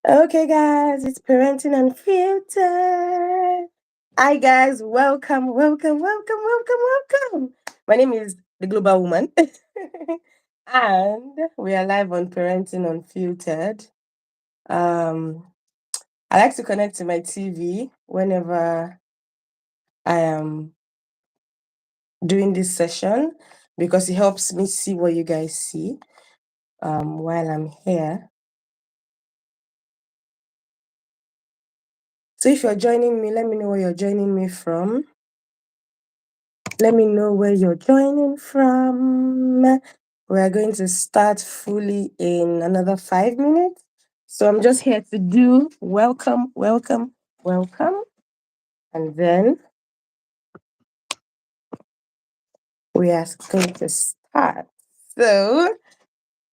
Okay, guys, it's Parenting Unfiltered. Hi, guys, welcome. My name is the Global Woman, and we are live on Parenting Unfiltered. I like to connect to my TV whenever I am doing this session because it helps me see what you guys see while I'm here. So if you're joining me, let me know where you're joining me from. Let me know where you're joining from. We're going to start fully in another 5 minutes. So I'm just here to do welcome. And then we are going to start. So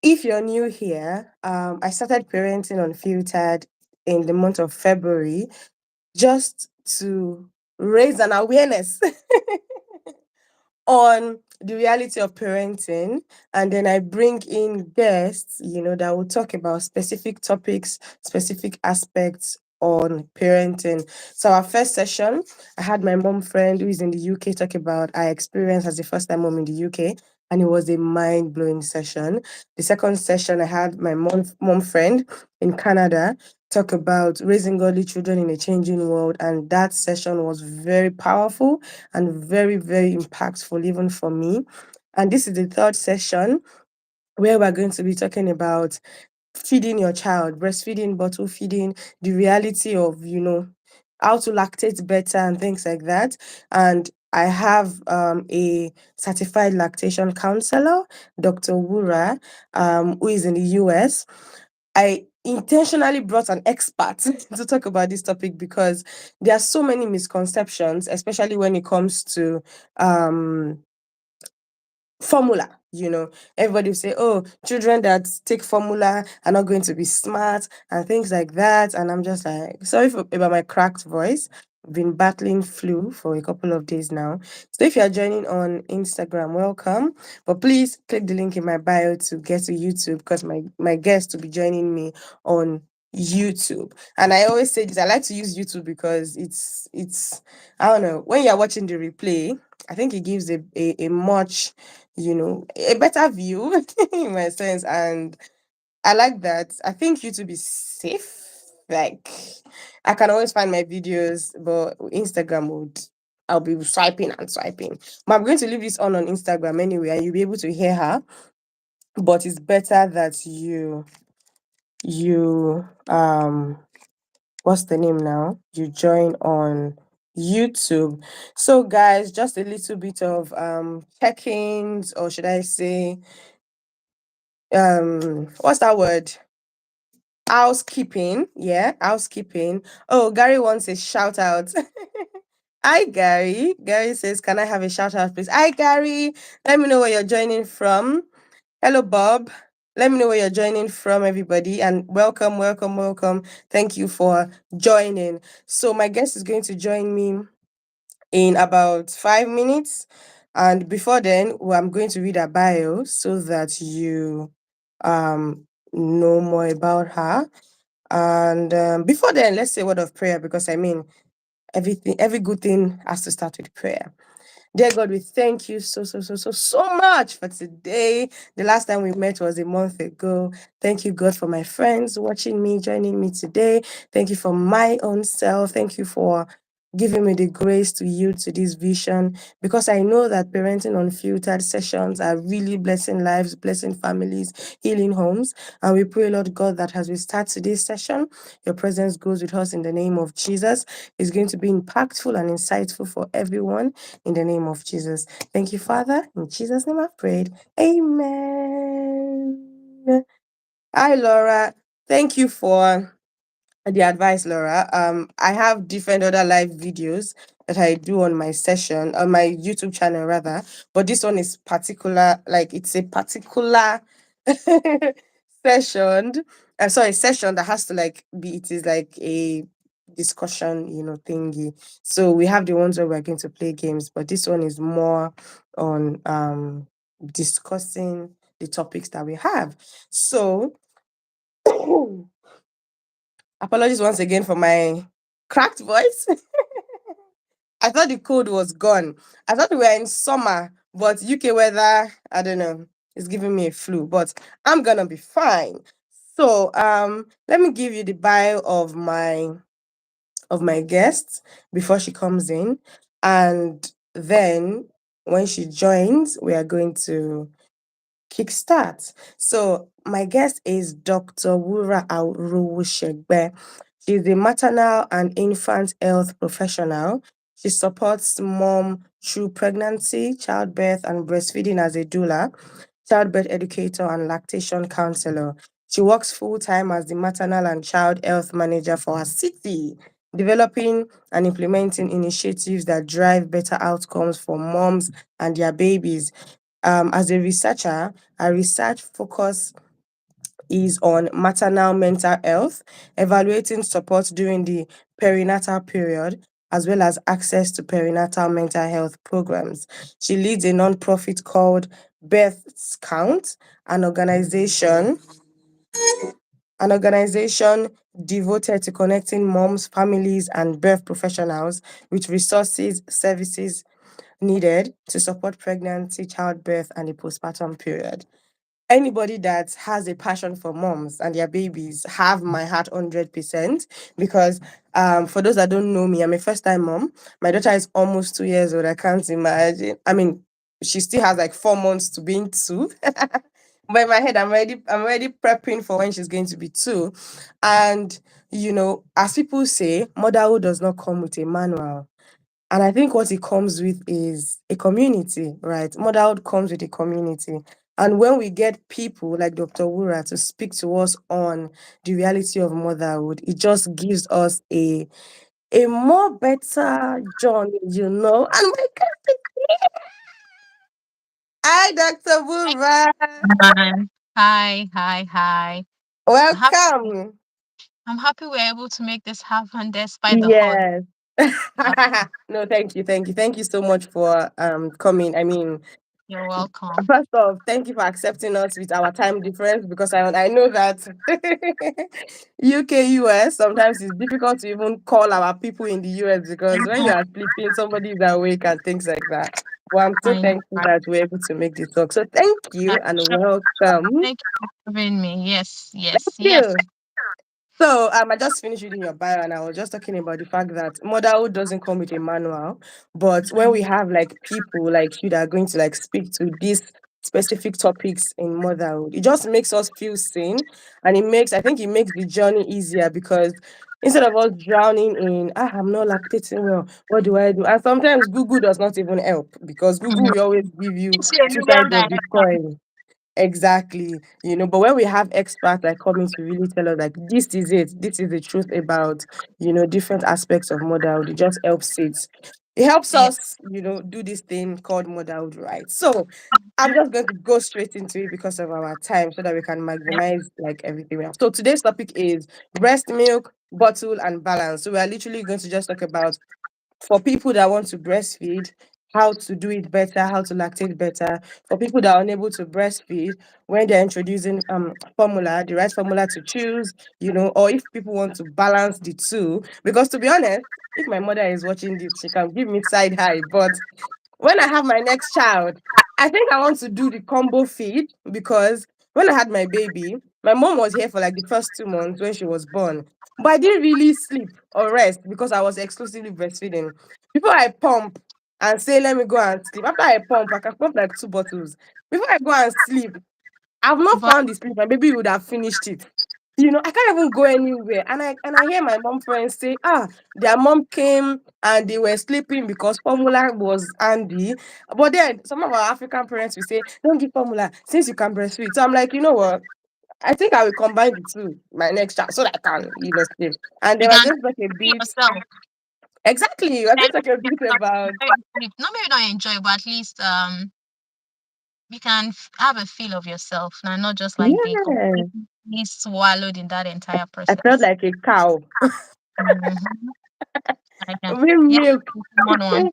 if you're new here, I started Parenting Unfiltered in the month of February just to raise an awareness on the reality of parenting, and then I bring in guests, that will talk about specific topics, specific aspects on parenting. So our first session, I had my mom friend who is in the UK talk about our experience as a first-time mom in the UK, and it was a mind-blowing session. The second session, I had my mom friend in Canada talk about raising godly children in a changing world, and that session was very powerful and very, very impactful, even for me. And this is the third session where we're going to be talking about feeding your child, breastfeeding, bottle feeding, the reality of, how to lactate better and things like that. And I have a certified lactation counselor, Dr. Wura, who is in the US. I intentionally brought an expert to talk about this topic because there are so many misconceptions, especially when it comes to formula. Everybody will say, oh, children that take formula are not going to be smart and things like that. And I'm just like, sorry about my cracked voice. I've been battling flu for a couple of days now. So if you're joining on Instagram, welcome. But please click the link in my bio to get to YouTube because my guest will be joining me on YouTube. And I always say this, I like to use YouTube because it's I don't know, when you're watching the replay, I think it gives a much, a better view in my sense. And I like that. I think YouTube is safe. Like, I can always find my videos, but Instagram I'll be swiping and swiping. But I'm going to leave this on Instagram anyway, and you'll be able to hear her. But it's better that you what's the name now? You join on YouTube. So guys, just a little bit of check-ins, or should I say what's that word? Housekeeping. Yeah, housekeeping. Oh, Gary wants a shout out. Hi, Gary. Gary says, can I have a shout out, please? Hi, Gary. Let me know where you're joining from. Hello, Bob. Let me know where you're joining from, everybody. And welcome. Thank you for joining. So my guest is going to join me in about 5 minutes. And before then, I'm going to read her bio so that you know more about her. And before then, let's say a word of prayer because every good thing has to start with prayer. Dear God, we thank you so much for today. The last time we met was a month ago. Thank you, God, for my friends watching me, joining me today. Thank you for my own self. Thank you for giving me the grace to yield to this vision, because I know that Parenting Unfiltered sessions are really blessing lives, blessing families, healing homes. And we pray, Lord God, that as we start today's session, your presence goes with us in the name of Jesus. It's going to be impactful and insightful for everyone in the name of Jesus. Thank you, Father. In Jesus' name I've prayed. Amen. Hi, Laura. Thank you for the advice, Laura. I have different other live videos that I do on my session, on my YouTube channel rather, but this one is particular, like it's a particular session. Session that has to it is like a discussion, thingy. So we have the ones where we're going to play games, but this one is more on discussing the topics that we have. So Apologies once again for my cracked voice. I thought the cold was gone. I thought we were in summer, but UK weather, I don't know, is giving me a flu, but I'm gonna be fine. So, let me give you the bio of my guest before she comes in, and then when she joins, we are going to kickstart. So my guest is Dr. Wura Aruwushegbe. She's a maternal and infant health professional. She supports mom through pregnancy, childbirth, and breastfeeding as a doula, childbirth educator, and lactation counselor. She works full time as the maternal and child health manager for her city, developing and implementing initiatives that drive better outcomes for moms and their babies. As a researcher, her research focus is on maternal mental health, evaluating support during the perinatal period, as well as access to perinatal mental health programs. She leads a nonprofit called Births Count, an organization an organization devoted to connecting moms, families, and birth professionals with resources, services needed to support pregnancy, childbirth, and the postpartum period. Anybody that has a passion for moms and their babies have my heart 100%, because for those that don't know me, I'm a first time mom. My daughter is almost 2 years old. I can't imagine. I mean, she still has like 4 months to being two. But in my head, I'm already prepping for when she's going to be two. And as people say, motherhood does not come with a manual. And I think what it comes with is a community, right? Motherhood comes with a community. And when we get people like Dr. Wura to speak to us on the reality of motherhood, it just gives us a more better journey. And my God, hi, Dr. Wura. Hi, hi. I'm happy, Welcome. I'm happy we're able to make this happen despite the hot. Yes. No, thank you, thank you, thank you so much for coming. I mean, You're welcome. first off, thank you for accepting us with our time difference, because I know that UK US sometimes it's difficult to even call our people in the US, because when you Mhm. are sleeping, somebody is awake and things like that. Well, I'm so I know, thankful right? that we're able to make this talk. So thank you I'm and sure. welcome. Thank you for having me. Yes, Thank yes, yes. you. So I just finished reading your bio, and I was just talking about the fact that motherhood doesn't come with a manual. But when we have like people like you that are going to like speak to these specific topics in motherhood, it just makes us feel seen, and I think it makes the journey easier, because instead of us drowning in I'm not lactating well, what do I do? And sometimes Google does not even help, because Google Mhm. will always give you It's a two million sides of the dilemma. coin. Exactly. But when we have experts like coming to really tell us like this is it, this is the truth about, different aspects of motherhood, it just helps it. It helps Yeah. us, do this thing called motherhood, right? So I'm just going to go straight into it because of our time, so that we can maximize like everything we have. So today's topic is breast milk, bottle, and balance. So we are literally going to just talk about, for people that want to breastfeed, how to do it better, how to lactate better. For people that are unable to breastfeed, when they're introducing formula, the right formula to choose, or if people want to balance the two. Because to be honest, if my mother is watching this, she can give me side eye. But when I have my next child, I think I want to do the combo feed, because when I had my baby, my mom was here for like the first 2 months when she was born. But I didn't really sleep or rest because I was exclusively breastfeeding. Before I pump and say, let me go and sleep, after I pump, I can pump like 2 bottles. Before I go and sleep, I've not But found this place. My baby would have finished it. I can't even go anywhere. And I hear my mom friends say, their mom came and they were sleeping because formula was handy. But then some of our African parents will say, don't give formula since you can breastfeed. So I'm like, you know what? I think I will combine the two, my next child, so that I can, sleep. And you then we're can going to talk a see bit. yourself. Exactly. We're going And to talk a bit about. enjoy sleep. Not maybe not enjoy, but at least you can have a feel of yourself and not just like be Yeah. completely swallowed in that entire I felt process. like a cow Mm-hmm. I can. with Yeah, milk. one one.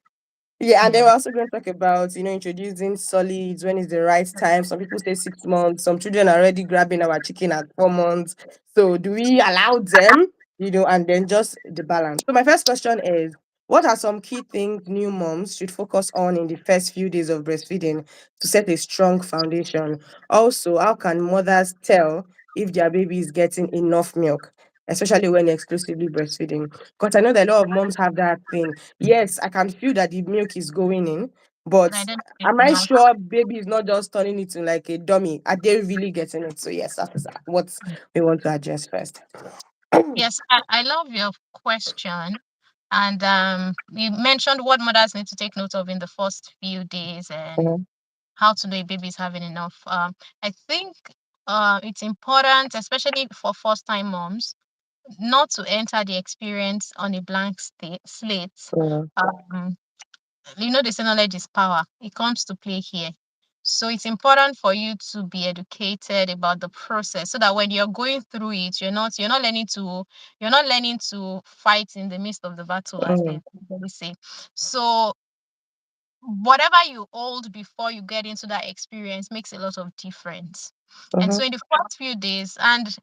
Yeah, and then we're Yeah. also going to talk about, introducing solids, when is the right time. Some people say 6 months. Some children are already grabbing our chicken at 4 months. So do we allow them? and then just the balance. So my first question is, what are some key things new moms should focus on in the first few days of breastfeeding to set a strong foundation? Also, how can mothers tell if their baby is getting enough milk, especially when exclusively breastfeeding? Because I know that a lot of moms have that thing. Yes, I can feel that the milk is going in, But but I don't know if am I enough. sure baby is not just turning it to like a dummy? Are they really getting it? So yes, that is what we want to address first. Yes, I love your question. And you mentioned what mothers need to take note of in the first few days and Mhm, how to know a baby is having enough. I think it's important, especially for first time moms, not to enter the experience on a blank slate. mhm, Um, they say knowledge is power. It comes to play here. So it's important for you to be educated about the process so that when you're going through it, you're not learning to fight in the midst of the battle, as they mhm, usually say. So whatever you hold before you get into that experience makes a lot of difference. And mhm, so in the first few days, and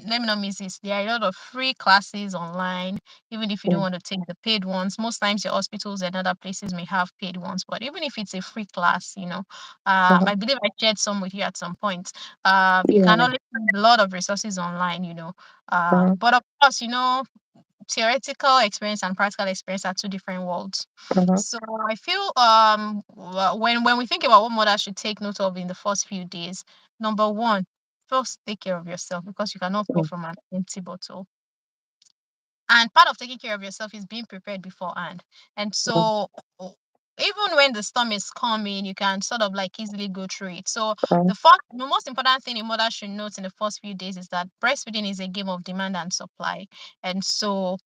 let me not miss this, there are a lot of free classes online, even if you don't mhm, want to take the paid ones. Most times your hospitals and other places may have paid ones, but even if it's a free class, mhm. I believe I shared some with you at some point. You can Yeah. always find a lot of resources online, Mhm, but of course, theoretical experience and practical experience are two different worlds. mhm, So I feel when we think about what mothers should take note of in the first few days, number one, first take care of yourself because you cannot pour mhm, from an empty bottle. And part of taking care of yourself is being prepared beforehand. And mhm, so even when the storm is coming, you can sort of like easily go through it. So mhm, the most important thing a mother should note in the first few days is that breastfeeding is a game of demand and supply. And so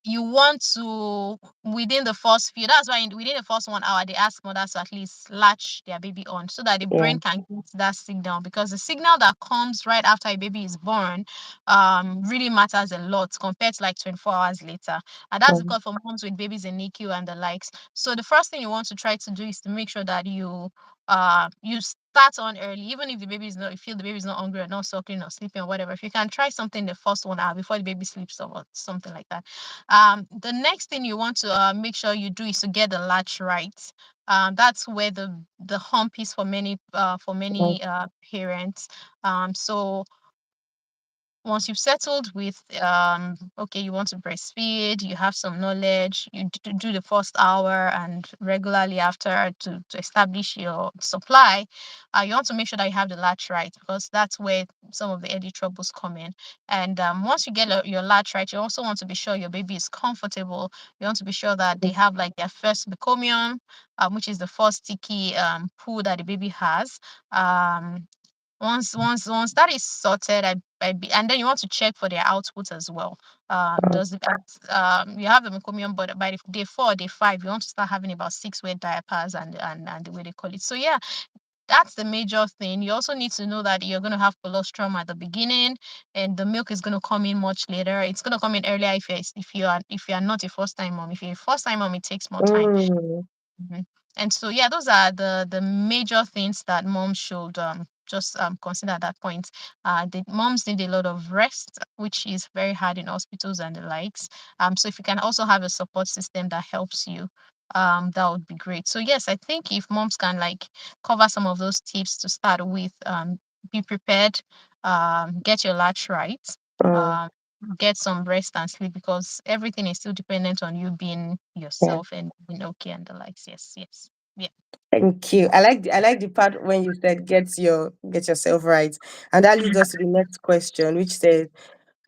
you want to within the first few that's why within the first 1 hour they ask mothers to at least latch their baby on so that the yeah. brain can get that signal, because the signal that comes right after a baby is born really matters a lot compared to like 24 hours later. And that's Mhm, because for moms with babies in NICU and the likes, so the first thing you want to try to do is to make sure that you start on early, even if the baby is not you feel the baby is not hungry or not suckling or sleeping or whatever. If you can try something the first 1 hour before the baby sleeps or something like that. The next thing you want to make sure you do is to get the latch right. That's where the hump is for mhm, many parents. So once you've settled with okay, you want to breastfeed, you have some knowledge, you do the first hour and regularly after to establish your supply. You want to make sure that you have the latch right, because that's where some of the early troubles come in. And once you get your latch right, you also want to be sure your baby is comfortable. You want to be sure that they have like their first meconium, which is the first sticky poo that the baby has. um once that is sorted, and then you want to check for their output as well. mhm, Does it you have the meconium, but by the day 4 day 5 you want to start having about 6 wet diapers and the way they call it. So yeah, that's the major thing. You also need to know that you're going to have colostrum at the beginning, and the milk is going to come in much later. It's going to come in earlier if you are not a first time mom. If you're a first time mom, it takes more time. mhm, Mhm. And so, yeah, those are the major things that moms should just consider at that point. The moms need a lot of rest, which is very hard in hospitals and the likes. So if you can also have a support system that helps you, that would be great. So yes, I think if moms can like cover some of those tips to start with, be prepared, get your latch right. mhm. Um, get some rest and sleep, because everything is still dependent on you being Yeah. yourself and being okay and the likes. Yes, yes. Yeah. Thank you. I like the part when you said get yourself right. And that leads us to the next question, which says,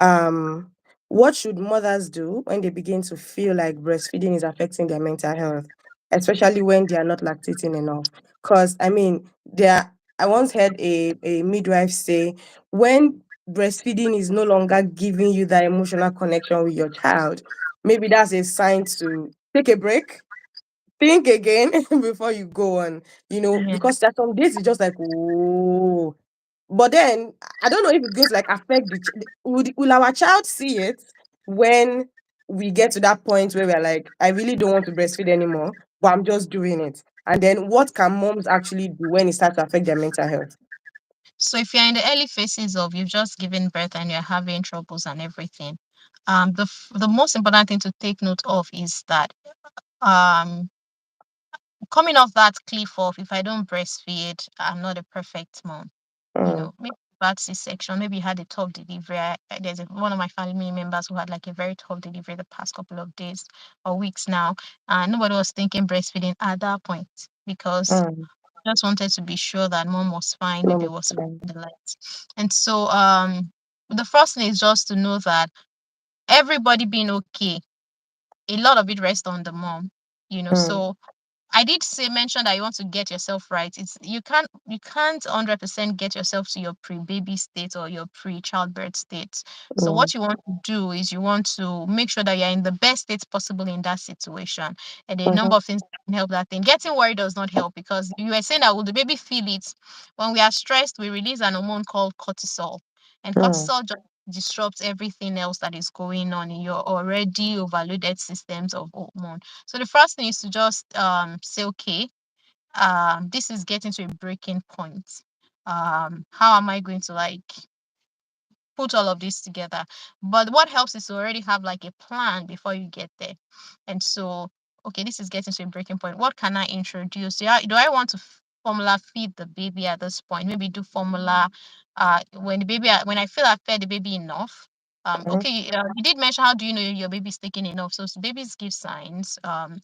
um, what should mothers do when they begin to feel like breastfeeding is affecting their mental health, especially when they are not lactating enough? Because I mean, I once heard a midwife say, when breastfeeding is no longer giving you that emotional connection with your child, maybe that's a sign to take a break, think again before you go on, Yeah. because there's some days it's just like, oh, but then I don't know if it's going to like affect will our child see it when we get to that point where we're like, I really don't want to breastfeed anymore, but I'm just doing it. And then what can moms actually do when it starts to affect their mental health? So if you're in the early phases of you've just given birth and you're having troubles and everything, The most important thing to take note of is that um coming off that cliff of, if I don't breastfeed, I'm not a perfect mom. Mm, Maybe bad C-section, maybe you had a tough delivery. One of my family members who had like a very tough delivery the past couple of days or weeks now, and nobody was thinking breastfeeding at that point because mm, just wanted to be sure that mom was fine, mom baby is was fine, fine. the lights. And so the first thing is just to know that everybody being okay, a lot of it rests on the mom. Mm, So I did say mention that you want to get yourself right. You can't 100% get yourself to your pre-baby state or your pre-childbirth state. So mm, what you want to do is you want to make sure that you're in the best state possible in that situation. And there are a mhm, number of things that can help that thing. Getting worried does not help because you were saying that will the baby feel it? When we are stressed, we release an hormone called cortisol. And mm, cortisol just disrupts everything else that is going on in your already overloaded systems of hormone. So the first thing is to just say, okay, this is getting to a breaking point. How am I going to like put all of this together? But what helps is to already have like a plan before you get there. And so, okay, this is getting to a breaking point. What can I introduce? Do I want to formula feed the baby at this point? Maybe do formula when I feel I've fed the baby enough. mhm, Okay, you did mention how do you know your baby's taking enough? So babies give signs.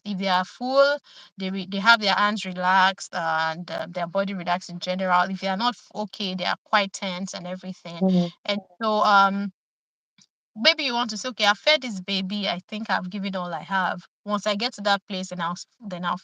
If they are full, they have their hands relaxed and their body relaxed in general. If they are not okay, they are quite tense and everything. mhm, And so maybe you want to say, okay, I fed this baby. I think I've given all I have. Once I get to that place, then I'll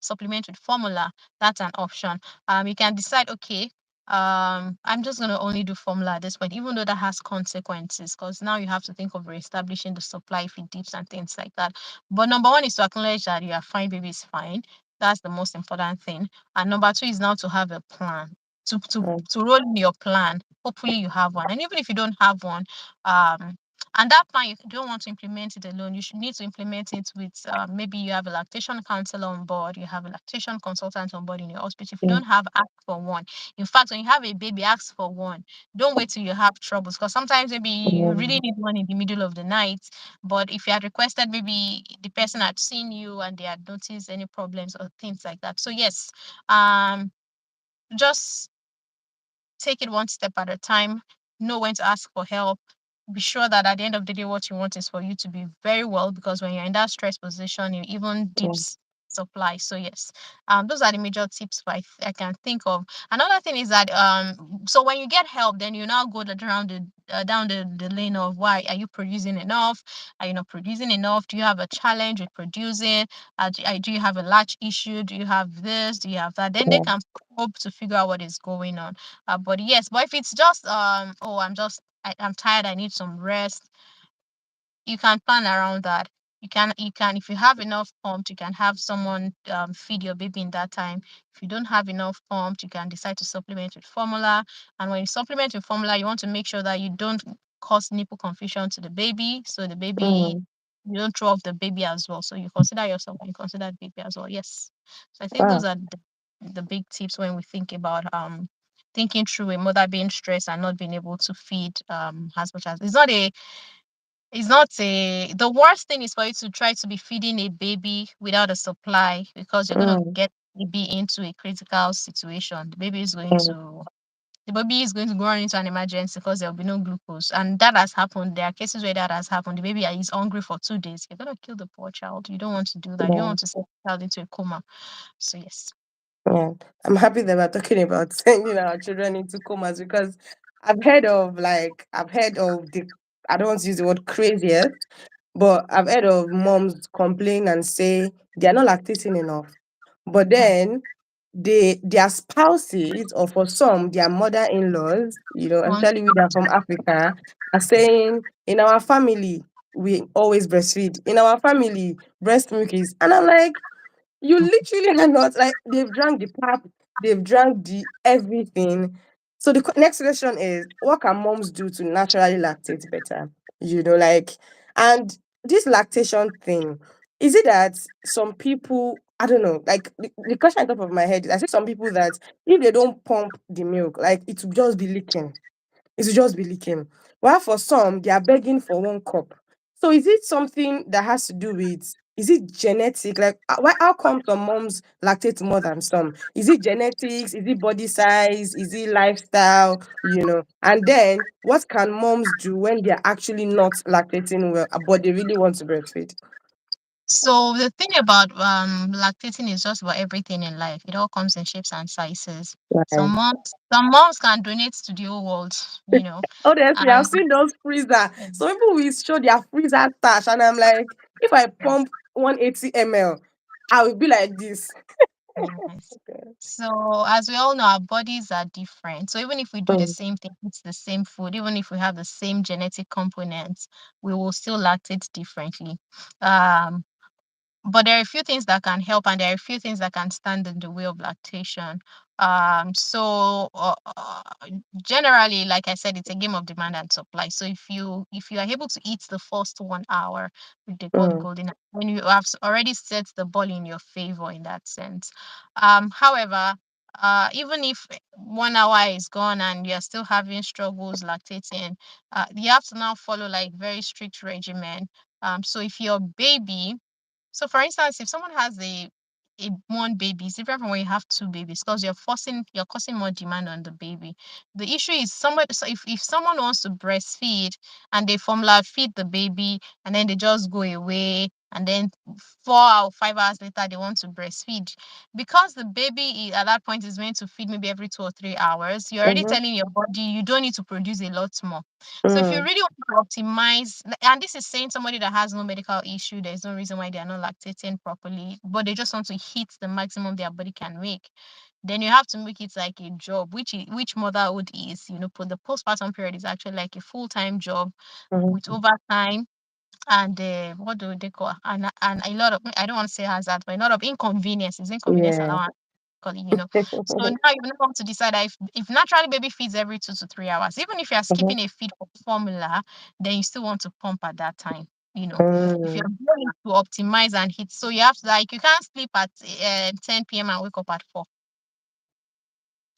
supplement with formula. That's an option. You can decide, okay, I'm just gonna only do formula at this point, even though that has consequences, because now you have to think of reestablishing the supply if it dips and things like that. But number one is to acknowledge that you are fine, baby is fine. That's the most important thing. And number two is now to have a plan. To to mm, to roll in your plan. Hopefully you have one. And even if you don't have one, um and that plan you don't want to implement it alone, you should need to implement it with maybe you have a lactation counselor on board, you have a lactation consultant on board in your hospital. If you mm, don't have, ask for one. In fact, when you have a baby, ask for one. Don't wait till you have troubles, because sometimes maybe you really mm, need one in the middle of the night, but if you had requested, maybe the person had seen you and they had noticed any problems or things like that. So yes, um just take it one step at a time, know when to ask for help. Be sure that at the end of the day, what you want is for you to be very well, because when you're in that stress position, you even mm, dips supply. So yes, those are the major tips I can think of. Another thing is that so when you get help, then you now go down the lane of, why are you producing enough? Are you not producing enough? Do you have a challenge with producing? Do you have a large issue? Do you have this? Do you have that? Then they yeah, can probe to figure out what is going on. But yes, but if it's just oh, I'm tired, I need some rest, you can plan around that. You can if you have enough pumped, you can have someone feed your baby in that time. If you don't have enough pumped, you can decide to supplement with formula. And when you supplement with formula, you want to make sure that you don't cause nipple confusion to the baby. So the baby, mm, you don't throw off the baby as well. So you consider yourself and you consider the baby as well. Yes. So I think those wow, are the big tips when we think about thinking through a mother being stressed and not being able to feed as much as the worst thing is for you to try to be feeding a baby without a supply, because you're going to mm, get the baby into a critical situation. mm, The baby is going to go on into an emergency because there'll be no glucose. And that has happened. There are cases where that has happened. The baby is hungry for 2 days. You're going to kill the poor child. You don't want to do that. You don't yeah, want to send the child into a coma. So, yes. yeah. I'm happy that we're talking about sending our children into comas because I've heard of the, I don't want to use the word craziest, but I've heard of moms complain and say they're not lactating enough. But Hmm. then their spouses, or for some, their mother-in-laws, Once, especially we that are from Africa, are saying in our family we always breastfeed. In our family, breast milk is, and I'm like, you literally are not, like, they've drank the pap, they've drank the everything. So the next question is, what can moms do to naturally lactate better? Like, and this lactation thing, is it that some people, I don't know, like the question on top of my head is, I see some people that if they don't pump the milk, like it will just be leaking. it will just be leaking. While for some, they are begging for 1 cup. So is it something that has to do with, is it genetic? Like why, how come some moms lactate more than some? Is it genetics? Is it body size? Is it lifestyle? And then what can moms do when they're actually not lactating well, but they really want to breastfeed? So the thing about lactating is just about everything in life. It all comes in shapes and sizes. Right. Some moms can donate to the whole world, you know. Honestly, I've And seen those freezer. um, Some people will show their freezer stash, and I'm like, if I pump 180 ml, I will be like this. yes. So as we all know, our bodies are different. So even if we do the Mm, same thing, it's the same food, even if we have the same genetic components, we will still lactate differently. Um, but there are a few things that can help, and there are a few things that can stand in the way of lactation. So generally, like I said, it's a game of demand and supply. So if you are able to eat the first 1 hour, which they call the mm, golden hour, then you have already set the ball in your favor in that sense. However, even if 1 hour is gone and you're still having struggles lactating, you have to now follow like very strict regimen. So if your baby so for instance, if someone has a one baby, it's different from when you have two babies because you're causing more demand on the baby. The issue is somebody so if someone wants to breastfeed and they formula feed the baby and then they just go away and then 4 or 5 hours later they want to breastfeed because the baby at that point is meant to feed maybe every 2 or 3 hours. You're already mhm, telling your body you don't need to produce a lot more. So if you mm, really want to optimize, and this is saying somebody that has no medical issue, there's no reason why they are not lactating properly, but they just want to hit the maximum their body can make. Then you have to make it like a job, which motherhood is. The postpartum period is actually like a full-time job with mhm. overtime and what do they call and a lot of I don't want to say hazard, but a lot of inconveniences, inconvenience Yeah. allowance. So now you now want to decide that if naturally baby feeds every 2 to 3 hours, even if you are Mhm, skipping a feed for formula, then you still want to pump at that time. If you're mm, going to optimize and hit, so you have to like you can't sleep at 10 p.m. and wake up at 4.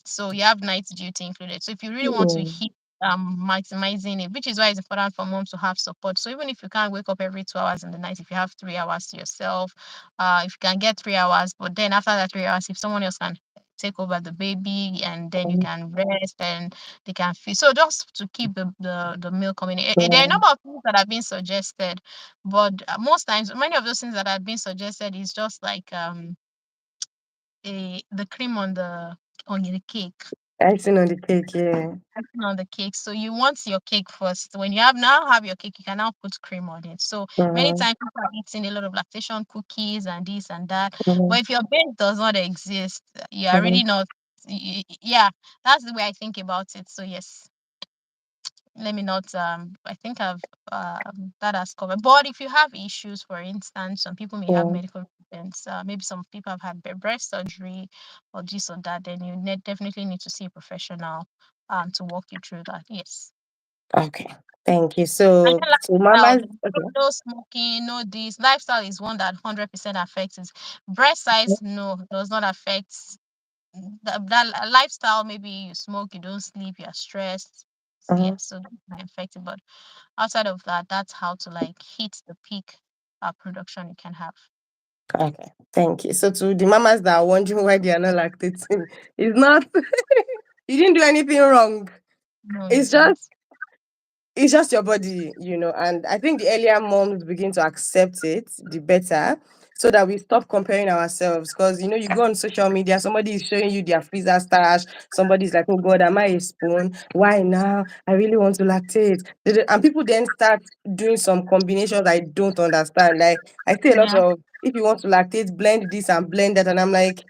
So you have night duty included. So if you really want to mm, hit maximizing it, which is why it's important for moms to have support. So even if you can't wake up every 2 hours in the night, if you have 3 hours to yourself, if you can get 3 hours, but then after that 3 hours, if someone else can take over the baby and then you mm, can rest and they can feed. So just to keep the meal coming in. There are a mm. number of things that have been suggested, but most times many of those things that have been suggested is just like the cream on the cake. Icing on the cake, yeah. Icing on the cake. So you want your cake first. When you have your cake, you can now put cream on it. So many Mhm, times people are eating a lot of lactation cookies and this and that. mhm, But if your base does not exist, you are mhm. really not. Yeah, that's the way I think about it. So yes, let me not. I think I've that has covered. But if you have issues, for instance, some people may have Yeah. medical reasons. Maybe some people have had breast surgery or this or that. Then you definitely need to see a professional to walk you through that. Yes. Okay. Thank you. And So then to lifestyle, mamas, okay. no smoking, no this. Lifestyle is one that 100% affects it. Breast size, no, does not affect that lifestyle. Maybe you smoke, you don't sleep, you're stressed. Mhm. Yeah, so that might affect it. But outside of that, that's how to like hit the peak production you can have. Okay. Thank you. So to the mamas that are wondering why they are not lactating, it's not you didn't do anything wrong. No, you It's just didn't. it's just your body, and I think the earlier moms begin to accept it, the better, so that we stop comparing ourselves. Because you go on social media, somebody is showing you their freezer stash, somebody's like, oh God, am I a spoon? Why now? I really want to lactate. And people then start doing some combinations I don't understand. Like I see a lot Yeah. of, if you want to lactate, blend this and blend that, and I'm like,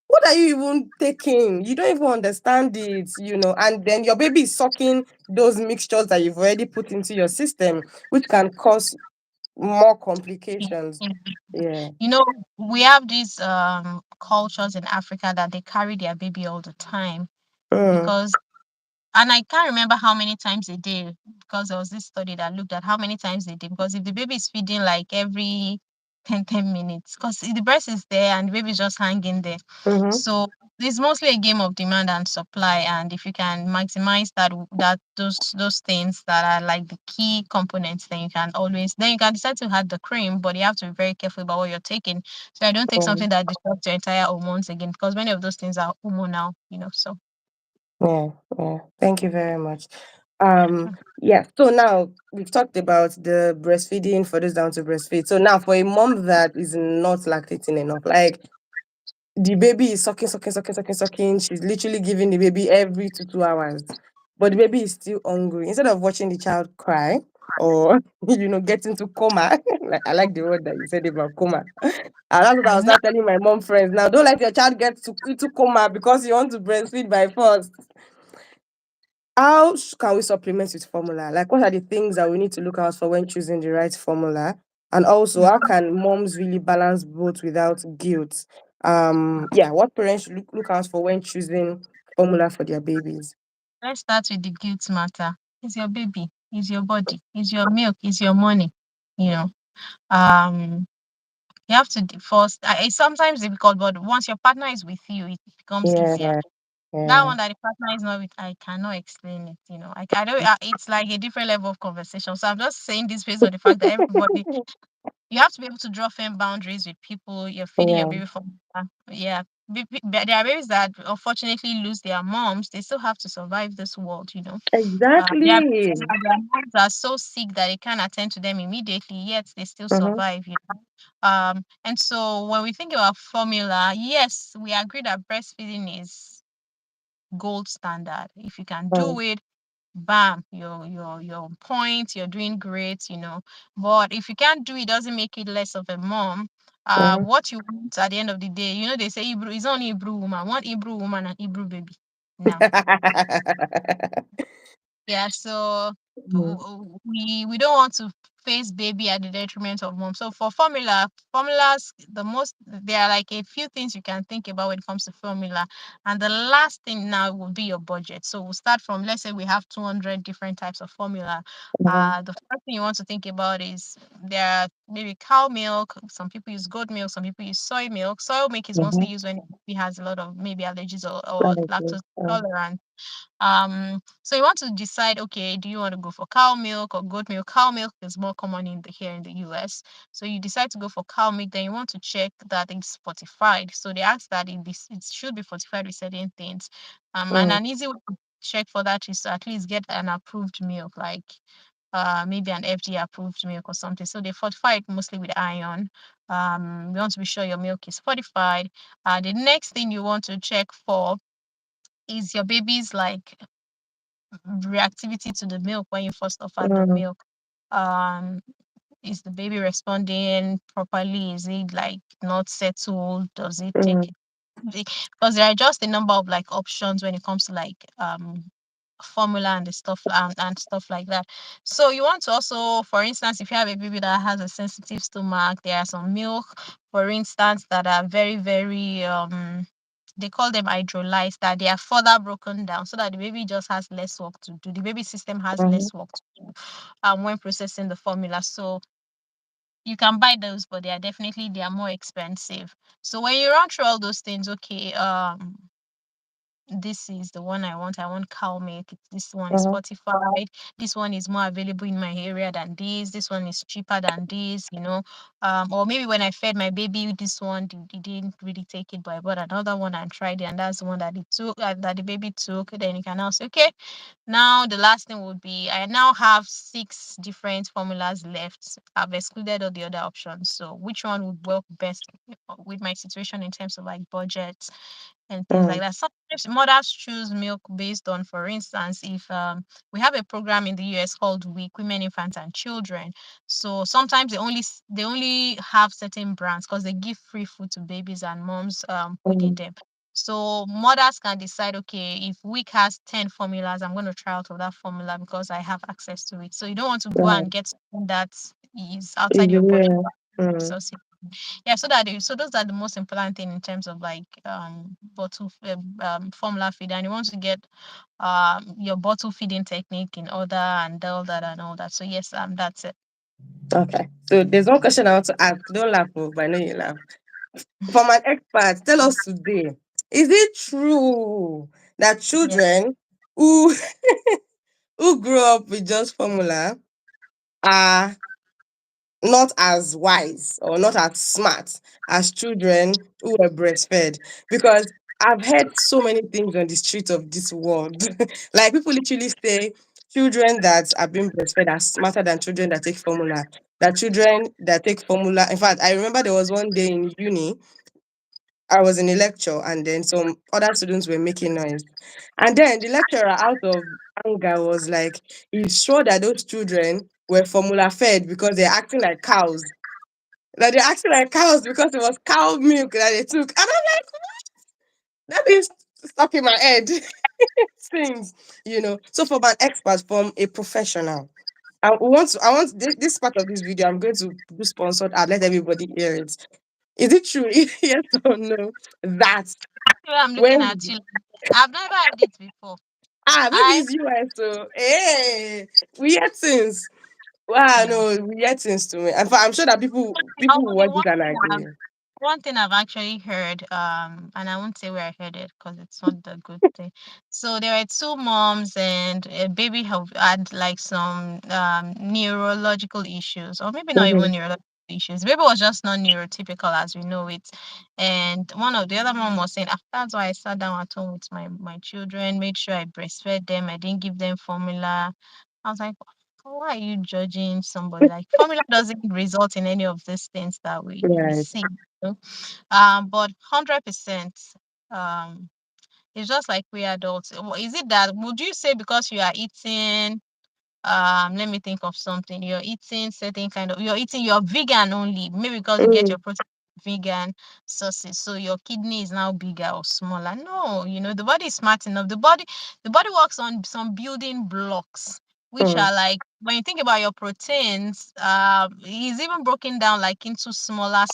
what are you even taking? You don't even understand it. And then your baby is sucking those mixtures that you've already put into your system, which can cause more complications. Mm. Yeah. You know, we have these cultures in Africa that they carry their baby all the time Mm, because and I can't remember how many times a day because there was this study that looked at how many times a day because if the baby is feeding like every ten minutes because the breast is there and the baby is just hanging there. Mm-hmm. So it's mostly a game of demand and supply. And if you can maximize that those things that are like the key components, then you can decide to add the cream, but you have to be very careful about what you're taking. So I don't take Mm. something that disrupts your entire hormones again because many of those things are hormonal, so Yeah, yeah. Thank you very much. Yeah, so now we've talked about the breastfeeding for those down to breastfeed. So now for a mom that is not lactating enough, like the baby is sucking, sucking, sucking, sucking, sucking. She's literally giving the baby every 2 hours, but the baby is still hungry. Instead of watching the child cry or get into coma, like I like the word that you said about coma. And that's what I was no, start telling my mom friends. Now, don't let your child get into coma because you want to breastfeed by force. How can we supplement with formula? Like, what are the things that we need to look out for when choosing the right formula? And also, how can moms really balance both without guilt? Yeah, what parents should look out for when choosing formula for their babies? let's start with the guilt matter. It's your baby, it's your body, it's your milk, it's your money. You know, um, you have to first. It's sometimes difficult, but once your partner is with you, it becomes easier. Yeah, That yeah. one that the partner is not with, I cannot explain it. I don't. It's like a different level of conversation. So I'm just saying this based on the fact that everybody, you have to be able to draw firm boundaries with people you're feeding your Yeah, baby from. Yeah, there are babies that unfortunately lose their moms. They still have to survive this world. There are babies exactly. that their moms are so sick that they can't attend to them immediately, yet they still Mm-hmm, survive. And so when we think about formula, yes, we agree that breastfeeding is gold standard. If you can do it, bam, you're on point, you're doing great. But if you can't do it, doesn't make it less of a mom. mm-hmm. What you want at the end of the day, they say Hebrew is only Hebrew woman, one Hebrew woman and Hebrew baby. Now, yeah, so Mm, we don't want to face baby at the detriment of mom. So for formulas, there are like a few things you can think about when it comes to formula. And the last thing now will be your budget. So we'll start from, let's say we have 200 different types of formula. mhm, The first thing you want to think about is there are maybe cow milk, some people use goat milk, some people use soy milk. Soy milk is mostly mhm. used when he has a lot of maybe allergies or That is lactose good. intolerance. So you want to decide, okay, do you want to go for cow milk or goat milk? Cow milk is more common here in the US. So you decide to go for cow milk, then you want to check that it's fortified. So they ask that it should be fortified with certain things. And Mm, an easy way to check for that is to at least get an approved milk, like maybe an FDA approved milk or something. So they fortify it mostly with iron. You want to be sure your milk is fortified. The next thing you want to check for is your baby's like reactivity to the milk when you first offered the mm, milk. Um, is the baby responding properly? Is it like not settled? Does it take mm, because there are just a number of like options when it comes to like formula and the stuff and stuff like that. So you want to also, for instance, if you have a baby that has a sensitive stomach, there are some milk, for instance, that are very, very they call them hydrolyzed, that they are further broken down so that the baby just has less work to do. The baby system has mhm, less work to do when processing the formula. So you can buy those, but they are more expensive. So when you run through all those things, okay, this is the one I want. I want cow milk. This one is mhm, fortified. This one is more available in my area than this. This one is cheaper than this. Or maybe when I fed my baby, this one didn't really take it, but I bought another one and tried it, and that's the one that it took, that the baby took. Then you can now say, okay, now the last thing would be I now have 6 different formulas left. I've excluded all the other options. So which one would work best with my situation in terms of like budget and things like mm, that. Sometimes mothers choose milk based on, for instance, if we have a program in the US called WIC, Women, Infants, and Children. So sometimes they only have certain brands because they give free food to babies and moms who need mm, them. So mothers can decide, okay, if WIC has 10 formulas, I'm going to try out of that formula because I have access to it. So you don't want to go and mm. get something that is outside Easy, your budget. yeah. Mm, Resources. Yeah, so those are the most important thing in terms of like formula feed, and you want to get your bottle feeding technique in order and all that and all that. So yes, that's it. Okay. So there's one question I want to ask. Don't laugh, oh, but I know you laugh. From an expert, tell us today: is it true that Yeah. children who who grow up with just formula are not as wise or not as smart as children who were breastfed? Because I've heard so many things on the streets of this world. Like people literally say children that are being breastfed are smarter than children that take formula. That children that take formula, in fact, I remember there was one day in uni, I was in a lecture and then some other students were making noise. And then the lecturer, out of anger, was like, he's sure that those children were formula fed because they're acting like cows. Like they're acting like cows because it was cow milk that they took. And I'm like, that is stuck in my head. Things, So from an expert, from a professional. I want this part of this video. I'm going to do sponsored. I'll let everybody hear it. Is it true? Yes or no? That Here I'm looking at when you. I've never had it before. maybe I it's US, so hey, we hear things. Wow, yeah. no, we hear things to me. In fact, I'm sure that people will Okay, watch it and agree. one thing I've actually heard, and I won't say where I heard it because it's not the good thing. So there are two moms, and a baby have had like some neurological issues, or maybe not even Mm-hmm. neurological issues. Baby was just not neurotypical as we know it. And one of the other mom was saying, after that's why I sat down at home with my children, made sure I breastfed them, I didn't give them formula. I was like, why are you judging somebody? Like formula doesn't result in any of these things that we Right. see. Know? But 100%, um, it's just like we adults. Is it that would you say because you are eating let me think of something. You're eating certain kind of you're vegan only, maybe because you get Mm, your protein vegan sources, so your kidney is now bigger or smaller. No, the body is smart enough. The body works on some building blocks, which mm. are like when you think about your proteins, is even broken down like into smaller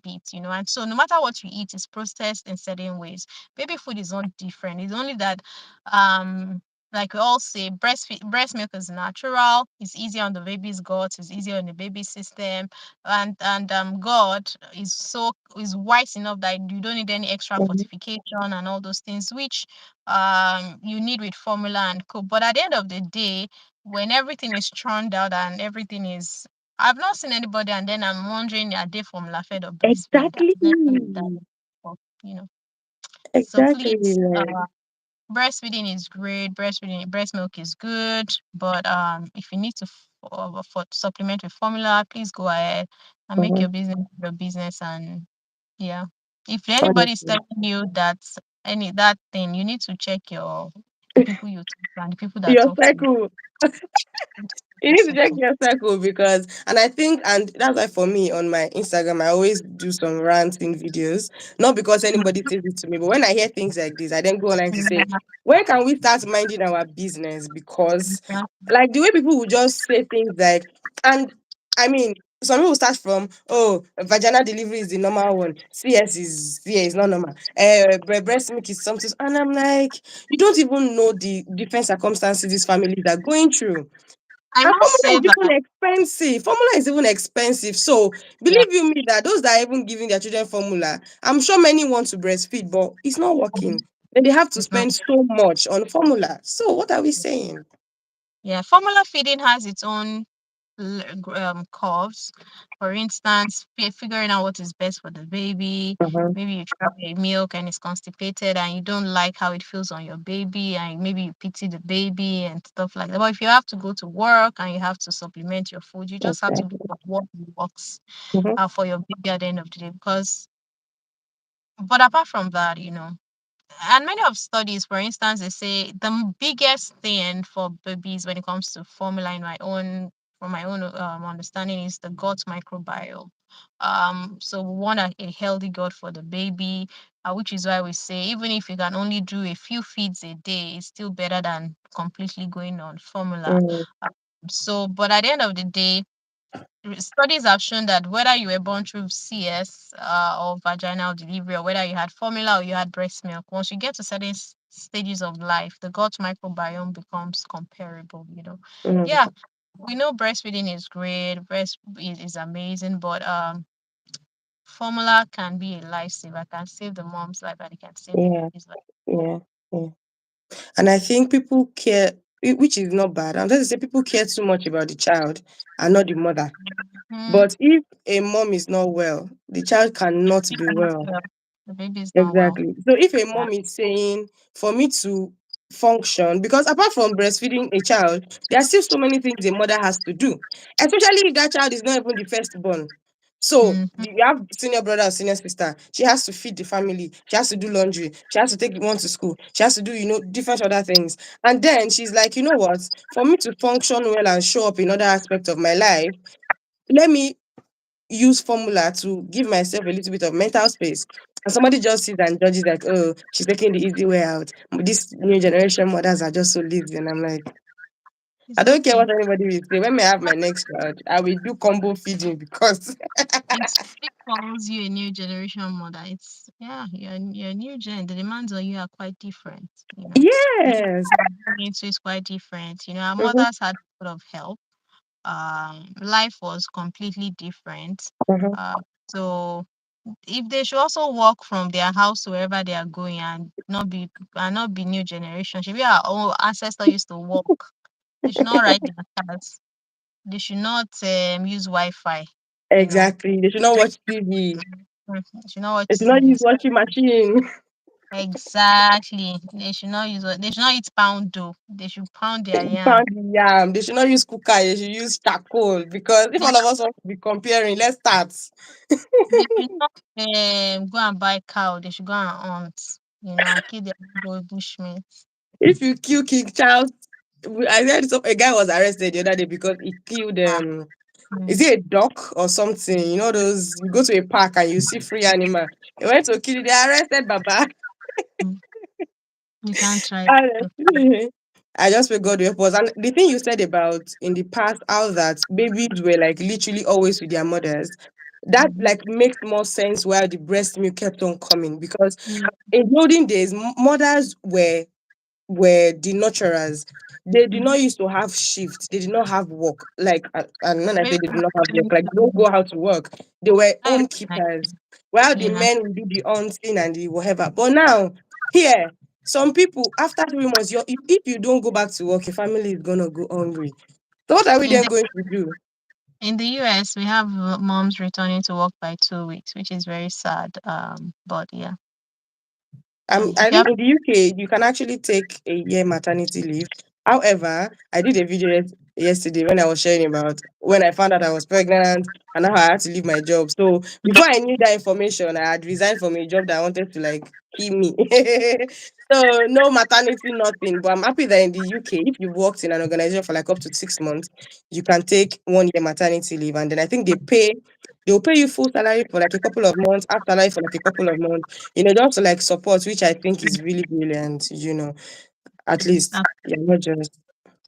bits, and so no matter what you eat, it's processed in certain ways. Baby food is not different. It's only that like we all say, breast milk is natural. It's easier on the baby's gut. It's easier on the baby's system, and God is wise enough that you don't need any extra Mhm. fortification and all those things, which you need with formula and co. But at the end of the day, when everything is churned out and everything is, I've not seen anybody, and then I'm wondering, are they formula fed or breastfed? Exactly. I've never heard that before, you know. So Exactly. please, Like, breastfeeding is great. Breast milk is good, but if you need to supplement with formula, please go ahead and make mhm, your business. And yeah, if anybody is honestly. telling you that thing, you need to check the people you talk to and the people that Your talk to you. cycle. You Your need to check cycle. your circle because, and I think, and that's why for me on my Instagram, I always do some ranting videos. Not because anybody says it to me, but when I hear things like this, I then go online to say, when can we start minding our business? Because, Yeah. like, the way people will just say things like, and I mean, some people start from, oh, vaginal delivery is the normal one, CS is not normal, breast milk is something, and I'm like, you don't even know the different circumstances these families are going through. I And must formula say is even that. expensive. Formula is even expensive. So Yeah, believe you me that those that are even giving their children formula, I'm sure many want to breastfeed, but it's not working. Then they have to it's not. spend so much on formula. So what are we saying? Yeah, formula feeding has its own curves. For instance, figuring out what is best for the baby. Uh-huh. Maybe you try a milk and it's constipated and you don't like how it feels on your baby, and maybe you pity the baby and stuff like that. But if you have to go to work and you have to supplement your food, you just have to Okay. look at what works Mm-hmm. for your baby at the end of the day. But apart from that, and many of studies, for instance, they say the biggest thing for babies when it comes to formula, from my own understanding, is the gut microbiome. So we want a healthy gut for the baby, which is why we say even if you can only do a few feeds a day, it's still better than completely going on formula. Mm, But at the end of the day, studies have shown that whether you were born through CS or vaginal delivery, or whether you had formula or you had breast milk, once you get to certain stages of life, the gut microbiome becomes comparable. mm. Yeah, we know breastfeeding is great, is amazing, but formula can be a lifesaver, can save the mom's life and it can save the Yeah, baby's life. yeah, yeah. And I think people care, which is not bad. I'm just to say people care too much about the child and not the mother. Hmm. But if a mom is not well, the child cannot be well. The baby is not well. Exactly. So if a Yeah. mom is saying for me to function, because apart from breastfeeding a child, there are still so many things a mother has to do, especially if that child is not even the firstborn. So Mm-hmm. you have senior brother or senior sister. She has to feed the family. She has to do laundry. She has to take one to school. She has to do, different other things. And then she's like, you know what? For me to function well and show up in other aspects of my life, let me use formula to give myself a little bit of mental space. And somebody just sits and judges like, oh, she's taking the easy way out. This new generation mothers are just so lazy. And I'm like, It's I don't care okay. what anybody will say. When I have my next child, I will do combo feeding because It's it calls you a new generation mother. It's yeah, you're a new gen. The demands on you are quite different, you know. The yes. into is quite different. You know, our Mm-hmm, mothers had a lot of help. Life was completely different. mm-hmm. So if they should also walk from their house to wherever they are going and not be new generation. Should be our own ancestor used to walk. They should not ride their cars. They should not use Wi-Fi. You know, Exactly. They should not watch TV. They should not watch They should not TV. use washing machine. Exactly. They should not eat pound dough. They should pound their yam. Pound the yam. They should not use cooker. They should use charcoal. Because if They, all of us want to be comparing, let's start. they should not go and buy cow. They should go and hunt. And kill their boy bushmeat. If you kill King Charles, I heard a guy was arrested the other day because he killed Ah, is mm, it a duck or something? You know those you go to a park and you see free animal. He went to kill it. They arrested Baba. mm, you can't try. Honestly. I just feel God will help us. And the thing you said about in the past, how that babies were like literally always with their mothers, that Mhm. like makes more sense while the breast milk kept on coming because Yeah. in the olden days, mothers were the nurturers. They did Mhm. not used to have shifts. They did not have work. Like, and when I say Very they did not have work, confident. like they don't go out to work. They were That is nice. homekeepers, while the Yeah. men will do the hunting and the whatever. But now, here, some people after 3 months, if you don't go back to work, your family is gonna go hungry. So what are we In then the going to do? in the US, we have moms returning to work by 2 weeks, which is very sad. But yeah, I if you think have in the UK you can actually take a year maternity leave. However, I did a video yesterday when I was sharing about when I found out I was pregnant and how I had to leave my job. So before I knew that information, I had resigned from a job that wanted to like kill me. So no maternity, nothing. But I'm happy that in the UK, if you've worked in an organization for like up to 6 months, you can take 1 year maternity leave, and then I think they'll pay you full salary for like a couple of months, half salary for like a couple of months, just to like support, which I think is really brilliant. At least you're not just